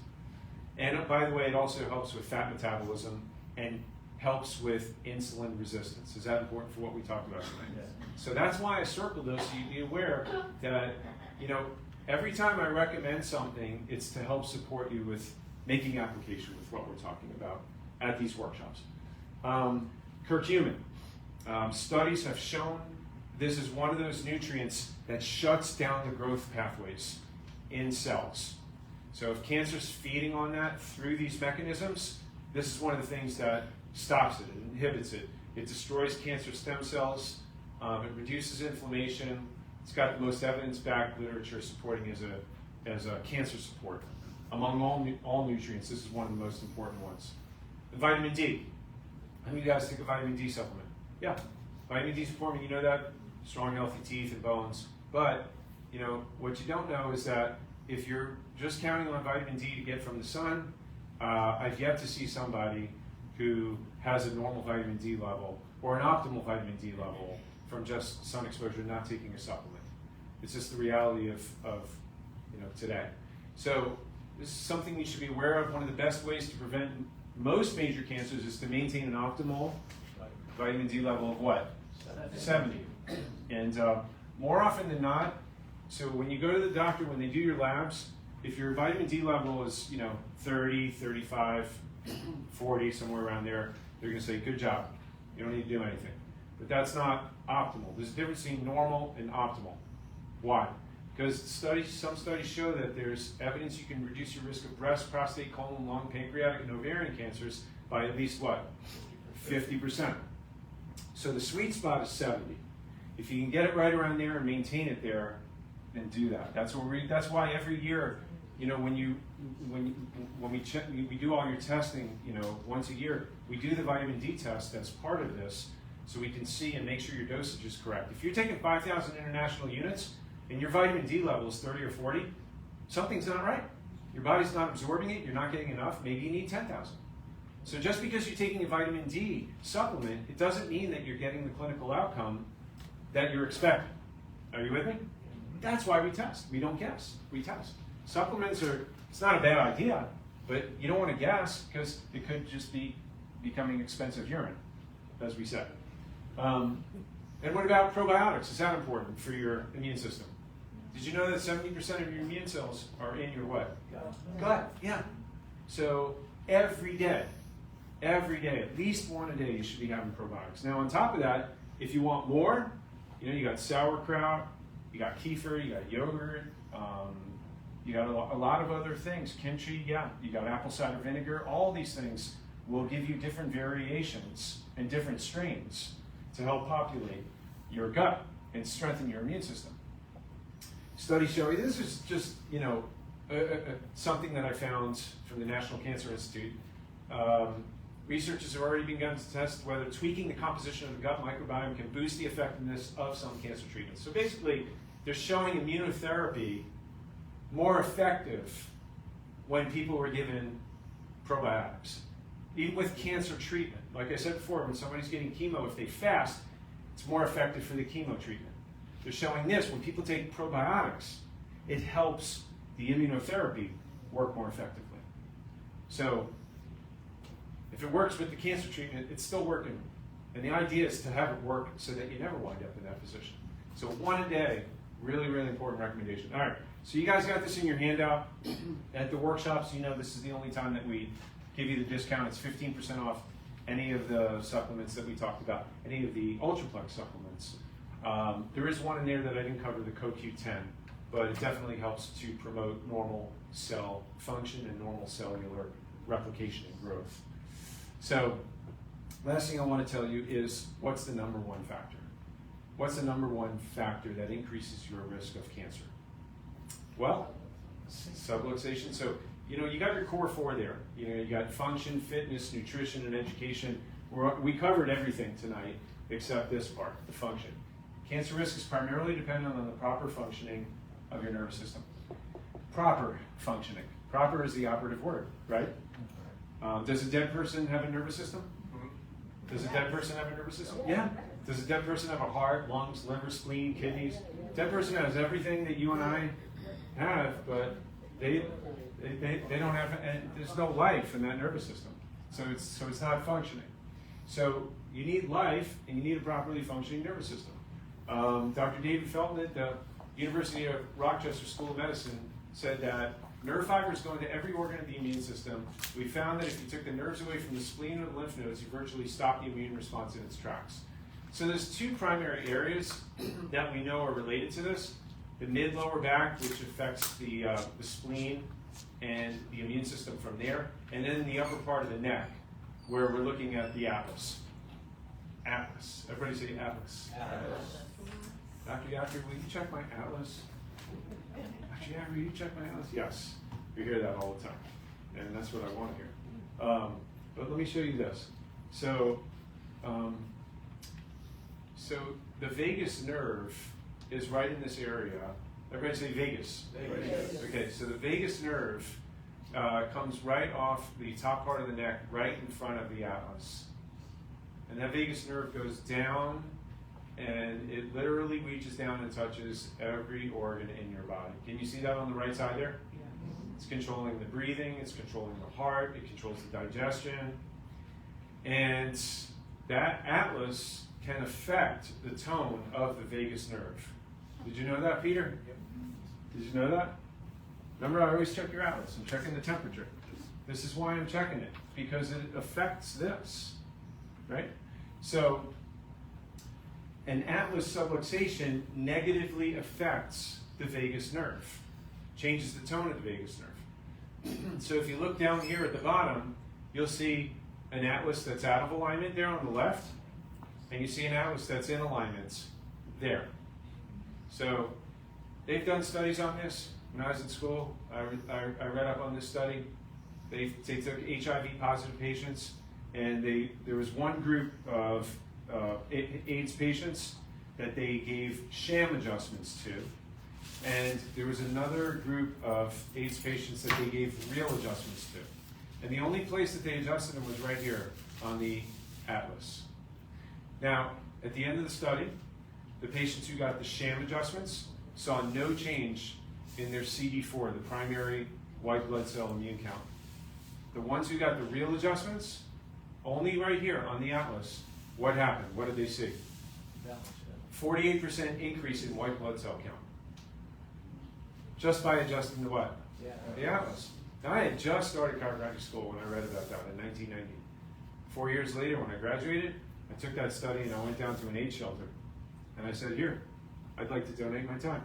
And by the way, it also helps with fat metabolism and helps with insulin resistance. Is that important for what we talked about tonight? Yeah. So that's why I circled those, so you be aware that, you know, every time I recommend something, it's to help support you with making application with what we're talking about at these workshops. Curcumin. Studies have shown this is one of those nutrients that shuts down the growth pathways in cells. So if cancer's feeding on that through these mechanisms, this is one of the things that stops it, it inhibits it. It destroys cancer stem cells, it reduces inflammation. It's got the most evidence-backed literature supporting as a cancer support. Among all nutrients, this is one of the most important ones. And vitamin D. How many of you guys take a vitamin D supplement? Yeah, vitamin D is important. You know that strong, healthy teeth and bones. But you know what you don't know is that if you're just counting on vitamin D to get from the sun, I've yet to see somebody who has a normal vitamin D level or an optimal vitamin D level from just sun exposure, not taking a supplement. It's just the reality of today. So this is something you should be aware of. One of the best ways to prevent most major cancers is to maintain an optimal vitamin D level of what? 70. And more often than not, so when you go to the doctor, when they do your labs, if your vitamin D level is 30, 35, 40, somewhere around there, they're going to say, good job. You don't need to do anything. But that's not optimal. There's a difference between normal and optimal. Why? Because some studies show that there's evidence you can reduce your risk of breast, prostate, colon, lung, pancreatic, and ovarian cancers by at least what? 50%. So the sweet spot is 70. If you can get it right around there and maintain it there, then do that. That's why every year, when we do all your testing, once a year, we do the vitamin D test as part of this, so we can see and make sure your dosage is correct. If you're taking 5,000 international units and your vitamin D level is 30 or 40, something's not right. Your body's not absorbing it, you're not getting enough, maybe you need 10,000. So just because you're taking a vitamin D supplement, it doesn't mean that you're getting the clinical outcome that you're expecting. Are you with me? That's why we test. We don't guess, we test. Supplements it's not a bad idea, but you don't want to guess because it could just be becoming expensive urine, as we said. And what about probiotics? Is that important for your immune system? Did you know that 70% of your immune cells are in your what? Gut, yeah. So every day, at least one a day, you should be having probiotics. Now on top of that, if you want more, you got sauerkraut, you got kefir, you got yogurt, you got a lot of other things. Kimchi, yeah, you got apple cider vinegar. All these things will give you different variations and different strains to help populate your gut and strengthen your immune system. Studies show, this is just, something that I found from the National Cancer Institute. Researchers have already begun to test whether tweaking the composition of the gut microbiome can boost the effectiveness of some cancer treatments. So basically, they're showing immunotherapy more effective when people were given probiotics. Even with cancer treatment, like I said before, when somebody's getting chemo, if they fast, it's more effective for the chemo treatment. They're showing this, when people take probiotics, it helps the immunotherapy work more effectively. So, if it works with the cancer treatment, it's still working. And the idea is to have it work so that you never wind up in that position. So one a day, really, really important recommendation. All right, so you guys got this in your handout. At the workshops, this is the only time that we give you the discount. It's 15% off any of the supplements that we talked about, any of the Ultraplex supplements. There is one in there that I didn't cover, the CoQ10, but it definitely helps to promote normal cell function and normal cellular replication and growth. So, last thing I want to tell you is, what's the number one factor? What's the number one factor that increases your risk of cancer? Well, subluxation. So, you got your core four there. You got function, fitness, nutrition, and education. We covered everything tonight except this part, the function. Cancer risk is primarily dependent on the proper functioning of your nervous system. Proper functioning. Proper is the operative word, right? Does a dead person have a nervous system? Does a dead person have a nervous system? Yeah. Does a dead person have a heart, lungs, liver, spleen, kidneys? Dead person has everything that you and I have, but they don't have, and there's no life in that nervous system. So it's not functioning. So you need life, and you need a properly functioning nervous system. Dr. David Feltman at the University of Rochester School of Medicine said that nerve fibers go into every organ of the immune system. We found that if you took the nerves away from the spleen or the lymph nodes, you virtually stop the immune response in its tracks. So there's two primary areas that we know are related to this. The mid-lower back, which affects the spleen and the immune system from there, and then the upper part of the neck, where we're looking at the atlas. Atlas. Everybody say atlas. Atlas. Dr. Yachter, will you check my atlas? Dr. Yachter, will you check my atlas? Yes. You hear that all the time. And that's what I want to hear. But let me show you this. So the vagus nerve is right in this area. Everybody say vagus. Vagus. Okay, so the vagus nerve comes right off the top part of the neck, right in front of the atlas. And that vagus nerve goes down and it literally reaches down and touches every organ in your body. Can you see that on the right side there? It's controlling the breathing, it's controlling the heart, it controls the digestion. And that atlas can affect the tone of the vagus nerve. Did you know that, Peter? Did you know that? Remember, I always check your atlas. I'm checking the temperature. This is why I'm checking it, because it affects this, right? So, an atlas subluxation negatively affects the vagus nerve, changes the tone of the vagus nerve. So if you look down here at the bottom, you'll see an atlas that's out of alignment there on the left, and you see an atlas that's in alignment there. So they've done studies on this. When I was in school, I read up on this study. They took HIV positive patients, and there was one group of AIDS patients that they gave sham adjustments to, and there was another group of AIDS patients that they gave real adjustments to. And the only place that they adjusted them was right here on the atlas. Now, at the end of the study, the patients who got the sham adjustments saw no change in their CD4, the primary white blood cell immune count. The ones who got the real adjustments, only right here on the atlas, what happened? What did they see? 48% increase in white blood cell count. Just by adjusting the what? The atlas. Now, I had just started chiropractic school when I read about that in 1990. 4 years later, when I graduated, I took that study and I went down to an AIDS shelter. And I said, here, I'd like to donate my time.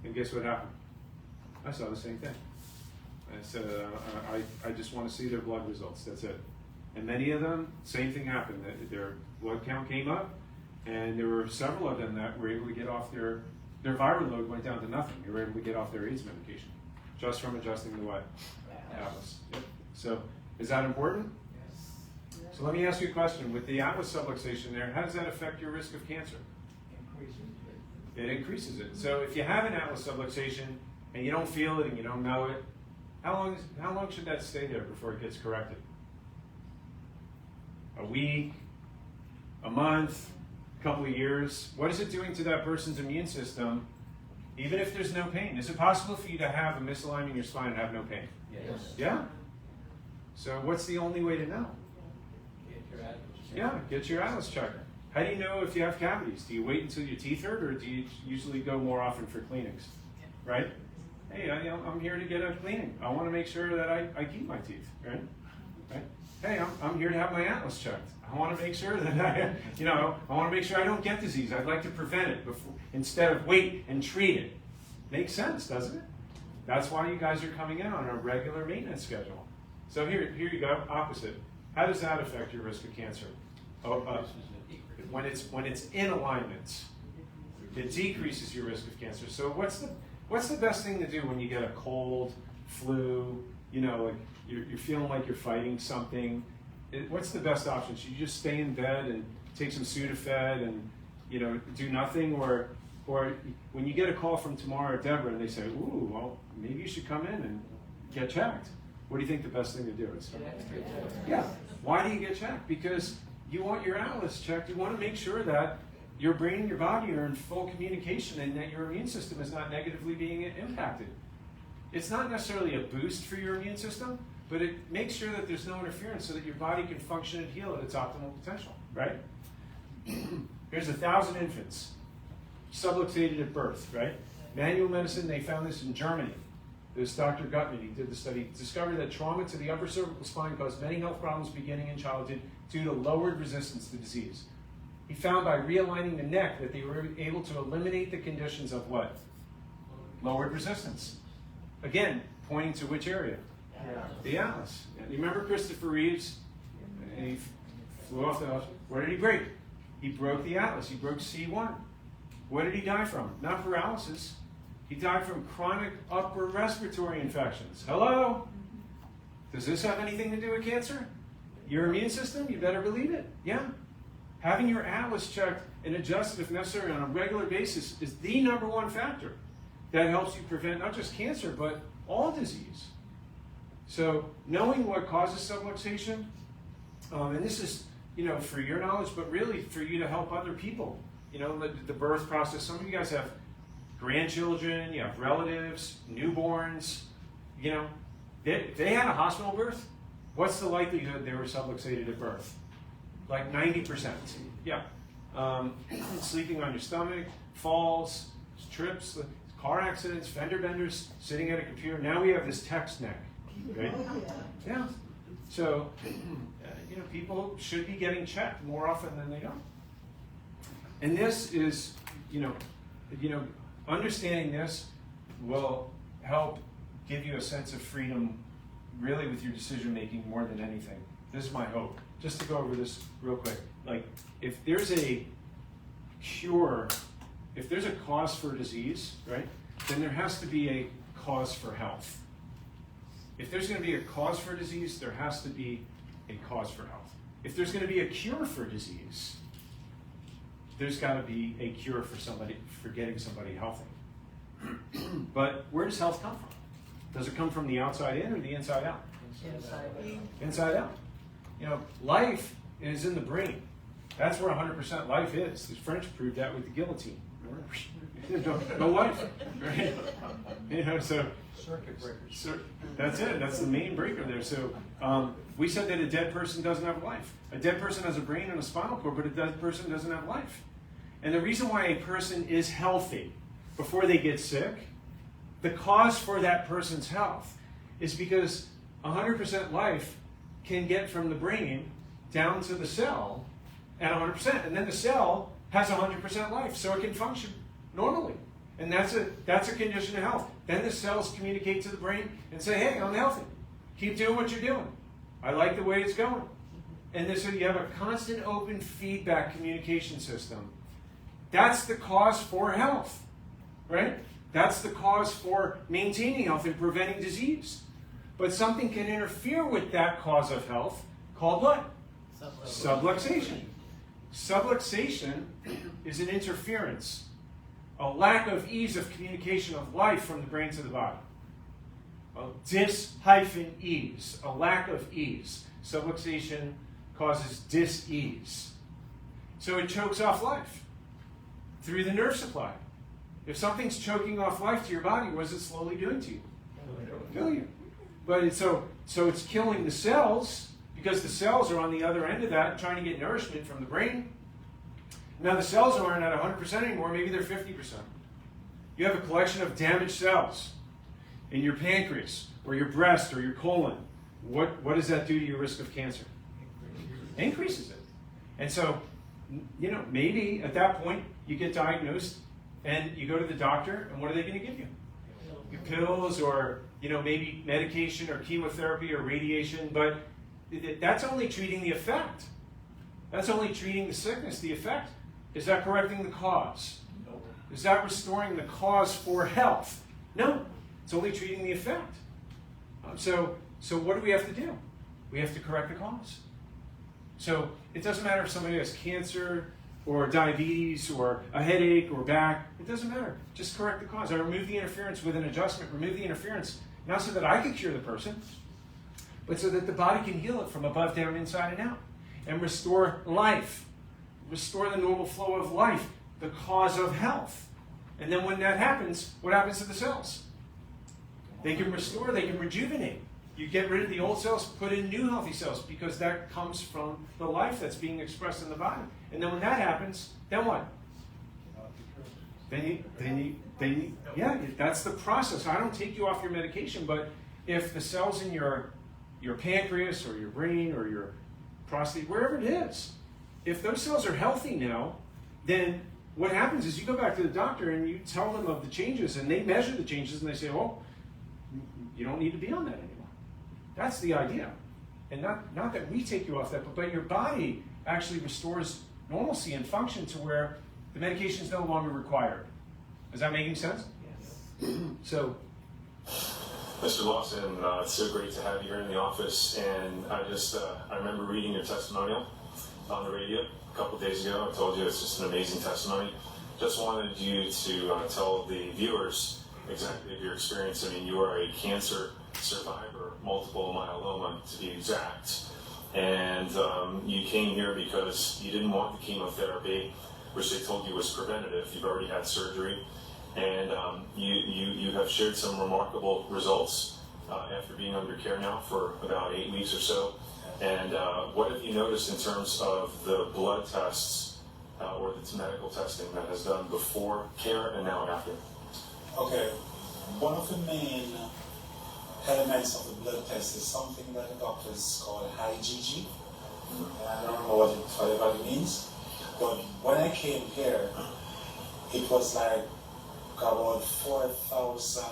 And guess what happened? I saw the same thing. I said, I just want to see their blood results, that's it. And many of them, same thing happened. Their blood count came up, and there were several of them that were able to get off their viral load went down to nothing. They were able to get off their AIDS medication, just from adjusting the what? Atlas. Yep. So, is that important? Yes. So let me ask you a question. With the atlas subluxation there, how does that affect your risk of cancer? It increases it. So if you have an atlas subluxation and you don't feel it and you don't know it, how long should that stay there before it gets corrected? A week, a month, a couple of years? What is it doing to that person's immune system, even if there's no pain? Is it possible for you to have a misalignment in your spine and have no pain? Yes. Yeah? So what's the only way to know? Yeah, get your atlas checked. How do you know if you have cavities? Do you wait until your teeth hurt, or do you usually go more often for cleanings? Right? Hey, I'm here to get a cleaning. I want to make sure that I keep my teeth, right? Hey, I'm here to have my atlas checked. I want to make sure that I want to make sure I don't get disease. I'd like to prevent it instead of wait and treat it. Makes sense, doesn't it? That's why you guys are coming in on a regular maintenance schedule. So here you go, opposite. How does that affect your risk of cancer? When it's in alignment, it decreases your risk of cancer. So what's the best thing to do when you get a cold, flu, like you're feeling like you're fighting something? What's the best option? Should you just stay in bed and take some Sudafed and do nothing, or when you get a call from Tamara or Deborah and they say, ooh, well, maybe you should come in and get checked. What do you think the best thing to do is? Yeah. Why do you get checked? Because you want your atlas checked. You want to make sure that your brain and your body are in full communication and that your immune system is not negatively being impacted. It's not necessarily a boost for your immune system, but it makes sure that there's no interference so that your body can function and heal at its optimal potential, right? Here's 1,000 infants subluxated at birth, right? Manual medicine, they found this in Germany. This Dr. Gutman, he did the study, discovered that trauma to the upper cervical spine caused many health problems beginning in childhood due to lowered resistance to disease. He found by realigning the neck that they were able to eliminate the conditions of what? Lowered resistance. Again, pointing to which area? The atlas. You remember Christopher Reeves? And he flew off the house. Where did he break? He broke the atlas. He broke C1. What did he die from? Not paralysis. He died from chronic upper respiratory infections. Hello? Does this have anything to do with cancer? Your immune system? You better believe it. Yeah. Having your atlas checked and adjusted if necessary on a regular basis is the #1 factor that helps you prevent not just cancer, but all disease. So knowing what causes subluxation, and this is, for your knowledge, but really for you to help other people. you know, the birth process. Some of you guys have grandchildren, you have relatives, newborns, you know. If they had a hospital birth, what's the likelihood they were subluxated at birth? Like 90%. Yeah. Sleeping on your stomach, falls, trips, car accidents, fender benders, sitting at a computer. Now we have this text neck. Right? Yeah. So, you know, people should be getting checked more often than they don't. And this is, you know, understanding this will help give you a sense of freedom, really, with your decision making more than anything. This is my hope. Just to go over this real quick. Like, if there's a cure, if there's a cause for disease, right, then there has to be a cause for health. If there's going to be a cause for disease, there has to be a cause for health. If there's going to be a cure for disease, there's got to be a cure for getting somebody healthy. But where does health come from? Does it come from the outside in or the inside out? Inside out. You know, life is in the brain. That's where 100% life is. The French proved that with the guillotine. No life, right? You know, so Circuit breakers. that's it. That's the main breaker there. So we said that a dead person doesn't have life. A dead person has a brain and a spinal cord, but a dead person doesn't have life. And the reason why a person is healthy before they get sick, the cause for that person's health is because 100% life can get from the brain down to the cell at 100%. And then the cell has 100% life, so it can function normally. And that's a condition of health. Then the cells communicate to the brain and say, hey, I'm healthy. Keep doing what you're doing. I like the way it's going. And so you have a constant open feedback communication system. That's the cause for health, right? That's the cause for maintaining health and preventing disease. But something can interfere with that cause of health called what? Subluxation. Subluxation is an interference, a lack of ease of communication of life from the brain to the body. Dis-ease, a lack of ease. Subluxation causes dis-ease. So it chokes off life through the nerve supply. If something's choking off life to your body, what is it slowly doing to you? Kill you. But so it's killing the cells, because the cells are on the other end of that trying to get nourishment from the brain. Now the cells aren't at 100% anymore, maybe they're 50%. You have a collection of damaged cells in your pancreas or your breast or your colon. What does that do to your risk of cancer? Increases it. And so, you know, maybe at that point you get diagnosed and you go to the doctor, and what are they going to give you? Pills, or, you know, maybe medication or chemotherapy or radiation, but that's only treating the effect. That's only treating the sickness, the effect. Is that correcting the cause? No. Is that restoring the cause for health? No. It's only treating the effect. So what do we have to do? We have to correct the cause. So it doesn't matter if somebody has cancer or diabetes or a headache or back. It doesn't matter. Just correct the cause. I remove the interference with an adjustment. Remove the interference, not so that I can cure the person, but so that the body can heal it from above, down, inside, and out, and restore life, restore the normal flow of life, the cause of health. And then when that happens, what happens to the cells? They can restore, they can rejuvenate. You get rid of the old cells, put in new healthy cells, because that comes from the life that's being expressed in the body. And then when that happens, then what? Yeah, that's the process. I don't take you off your medication, but if the cells in your pancreas or your brain or your prostate, wherever it is, if those cells are healthy now, then what happens is you go back to the doctor and you tell them of the changes, and they measure the changes, and they say, oh, you don't need to be on that anymore. That's the idea. And not that we take you off that, but your body actually restores normalcy and function to where the medication is no longer required. Is that making sense? Yes. So, Mr. Lawson, it's so great to have you here in the office. And I remember reading your testimonial on the radio a couple of days ago. I told you it's just an amazing testimony. Just wanted you to tell the viewers exactly of your experience. I mean, you are a cancer survivor, multiple myeloma to be exact. And you came here because you didn't want the chemotherapy. which they told you was preventative. You've already had surgery, and you have shared some remarkable results after being under care now for about 8 weeks or so. And what have you noticed in terms of the blood tests or the medical testing that has done before care and now after? Okay, one of the main elements of the blood test is something that the doctors call IgG. I don't know what it means, but when I came here, it was like about 4,000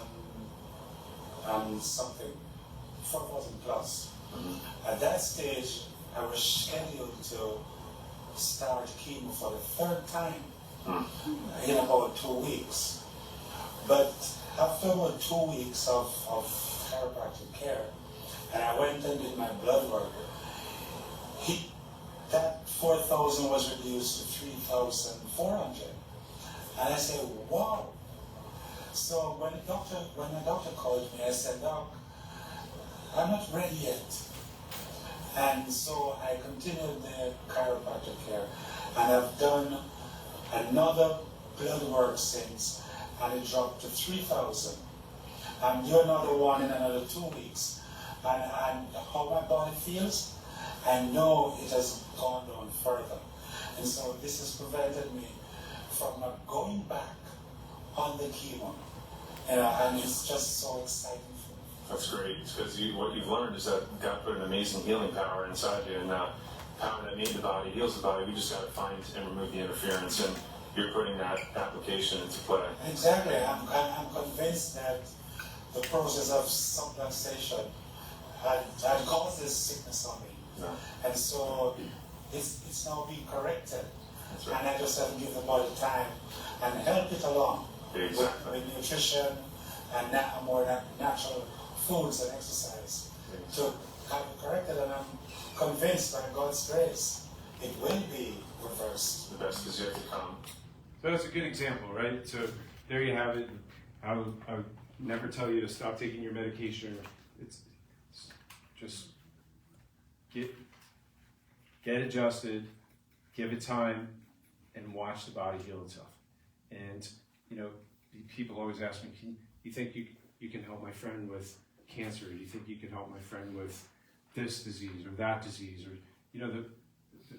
and something, 4,000 plus. At that stage, I was scheduled to start chemo for the third time in about 2 weeks. But after about 2 weeks of chiropractic care, and I went and did my blood work, that 4,000 was reduced to 3,400. And I said, wow. So when the doctor called me, I said, Doc, I'm not ready yet. And so I continued the chiropractic care, and I've done another blood work since, and it dropped to 3,000. I'm doing another one in another 2 weeks. And how my body feels, I know it has gone down further. And so this has prevented me from not going back on the chemo. And it's just so exciting for me. That's great, because what you've learned is that God put an amazing healing power inside you, and power that made the body heals the body. We just got to find and remove the interference, and you're putting that application into play. Exactly. I'm convinced that the process of subluxation had caused this sickness on me. Yeah. And so it's now being corrected. That's right. And I just have to give the body time and help it along with nutrition and more natural foods and exercise to have it corrected. And I'm convinced by God's grace it will be reversed. The best is yet to come. So that's a good example, right? So there you have it. I would never tell you to stop taking your medication. It's just get adjusted, give it time, and watch the body heal itself. And people always ask me, you think you can help my friend with cancer? Do you think you can help my friend with this disease or that disease, or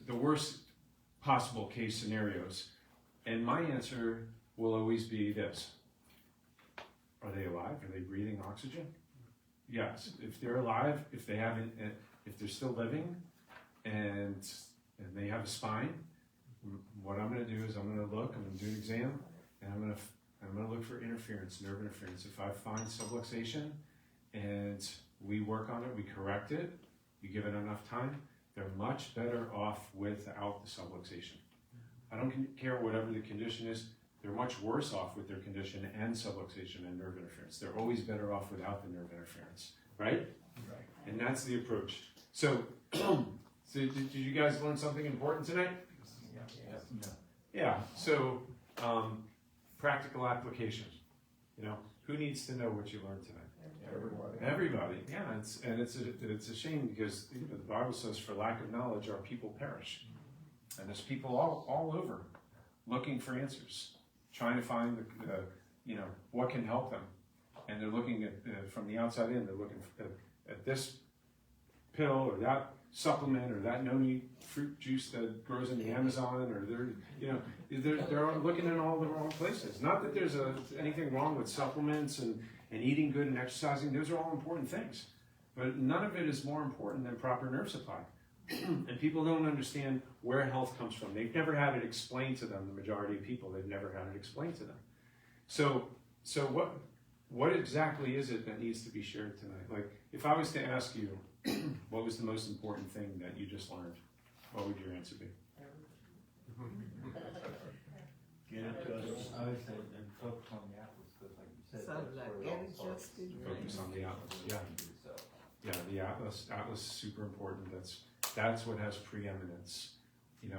the worst possible case scenarios? And my answer will always be this: are they alive? Are they breathing oxygen? Yes. If they're alive, if they're still living, and they have a spine, what I'm going to do is I'm going to do an exam, and I'm going to look for interference, nerve interference. If I find subluxation and we work on it, we correct it, you give it enough time, they're much better off without the subluxation. I don't care whatever the condition is, they're much worse off with their condition and subluxation and nerve interference. They're always better off without the nerve interference, right? Right. And that's the approach. So, did you guys learn something important tonight? Yeah. So, practical application. Who needs to know what you learned tonight? Everybody. Yeah. It's a shame because the Bible says, "For lack of knowledge, our people perish." And there's people all over looking for answers, trying to find what can help them. And they're looking at from the outside in. They're looking at this pill or that supplement or that no-need fruit juice that grows in the Amazon, or they're looking in all the wrong places. Not that there's anything wrong with supplements and eating good and exercising. Those are all important things, but none of it is more important than proper nerve supply. And people don't understand where health comes from. They've never had it explained to them. The majority of people, they've never had it explained to them. So what exactly is it that needs to be shared tonight? Like, if I was to ask you, what was the most important thing that you just learned? What would your answer be? Get it to us. I would say and focus on the atlas, because like you said, Sounds like that's where it all starts. Focus on the atlas. Yeah, the atlas is super important. That's what has preeminence.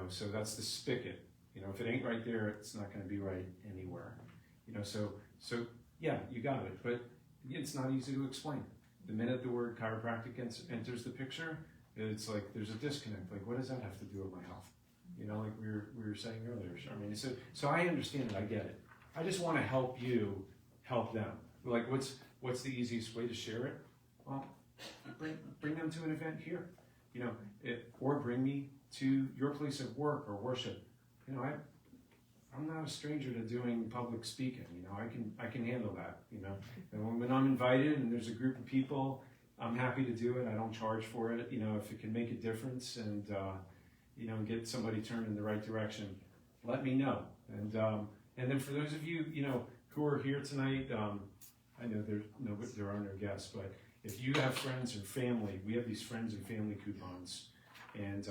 So that's the spigot. If it ain't right there, it's not going to be right anywhere. So yeah, you got it. But it's not easy to explain. The minute the word chiropractic enters the picture, it's like there's a disconnect. Like, what does that have to do with my health? You know, like we were saying earlier, Charmaine. So I understand it, I get it. I just want to help you help them. Like, what's the easiest way to share it? Well, bring them to an event here, you know, or bring me to your place of work or worship. You know, I'm not a stranger to doing public speaking. You know, I can handle that. You know, and when I'm invited and there's a group of people, I'm happy to do it. I don't charge for it. You know, if it can make a difference and you know, get somebody turned in the right direction, let me know. And then for those of you, you know, who are here tonight, I know there are no guests, but if you have friends or family, we have these friends and family coupons, and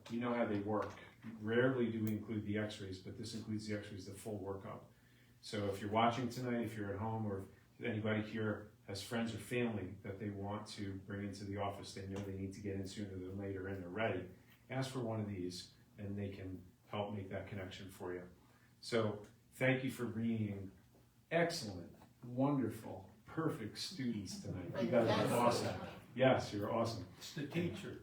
you know how they work. Rarely do we include the x-rays, but this includes the x-rays, the full workup. So if you're watching tonight, if you're at home, or if anybody here has friends or family that they want to bring into the office, they know they need to get in sooner than later and they're ready, ask for one of these and they can help make that connection for you. So thank you for being excellent, wonderful, perfect students tonight. You guys are awesome. Yes, you're awesome. It's the teacher.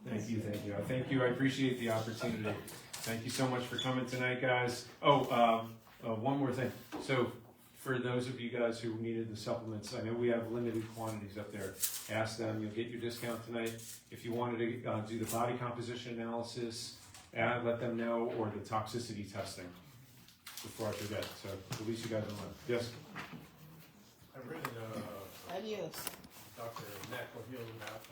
Thank you. Thank you. I appreciate the opportunity. Thank you so much for coming tonight, guys. One more thing. So for those of you guys who needed the supplements, I know we have limited quantities up there. Ask them. You'll get your discount tonight. If you wanted to do the body composition analysis, let them know, or the toxicity testing before I forget. So at least you guys know. Yes? I've written Adios. Dr. Natural Healing about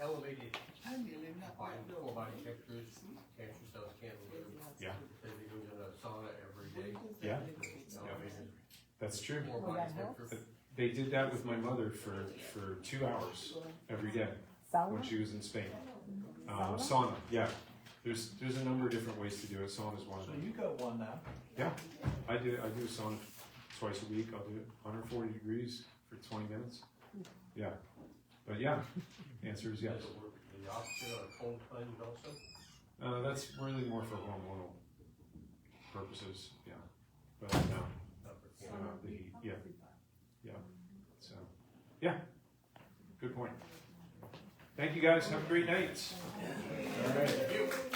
elevated full body temperatures, cancer cells can't live. Yeah. They go in a sauna every day. Yeah. Elevated That's true. full body temperature. They did that with my mother for 2 hours every day when she was in Spain. Sauna, yeah. There's a number of different ways to do it. Sauna is one of So them. you got one now. Yeah, I do a sauna twice a week. I'll do it 140 degrees for 20 minutes. Yeah, but yeah, answer is yes. Does it work the opposite on cold plunge also? That's really more for hormonal purposes. Yeah, but no, the heat. Yeah. So yeah, good point. Thank you guys. Have a great night. All right.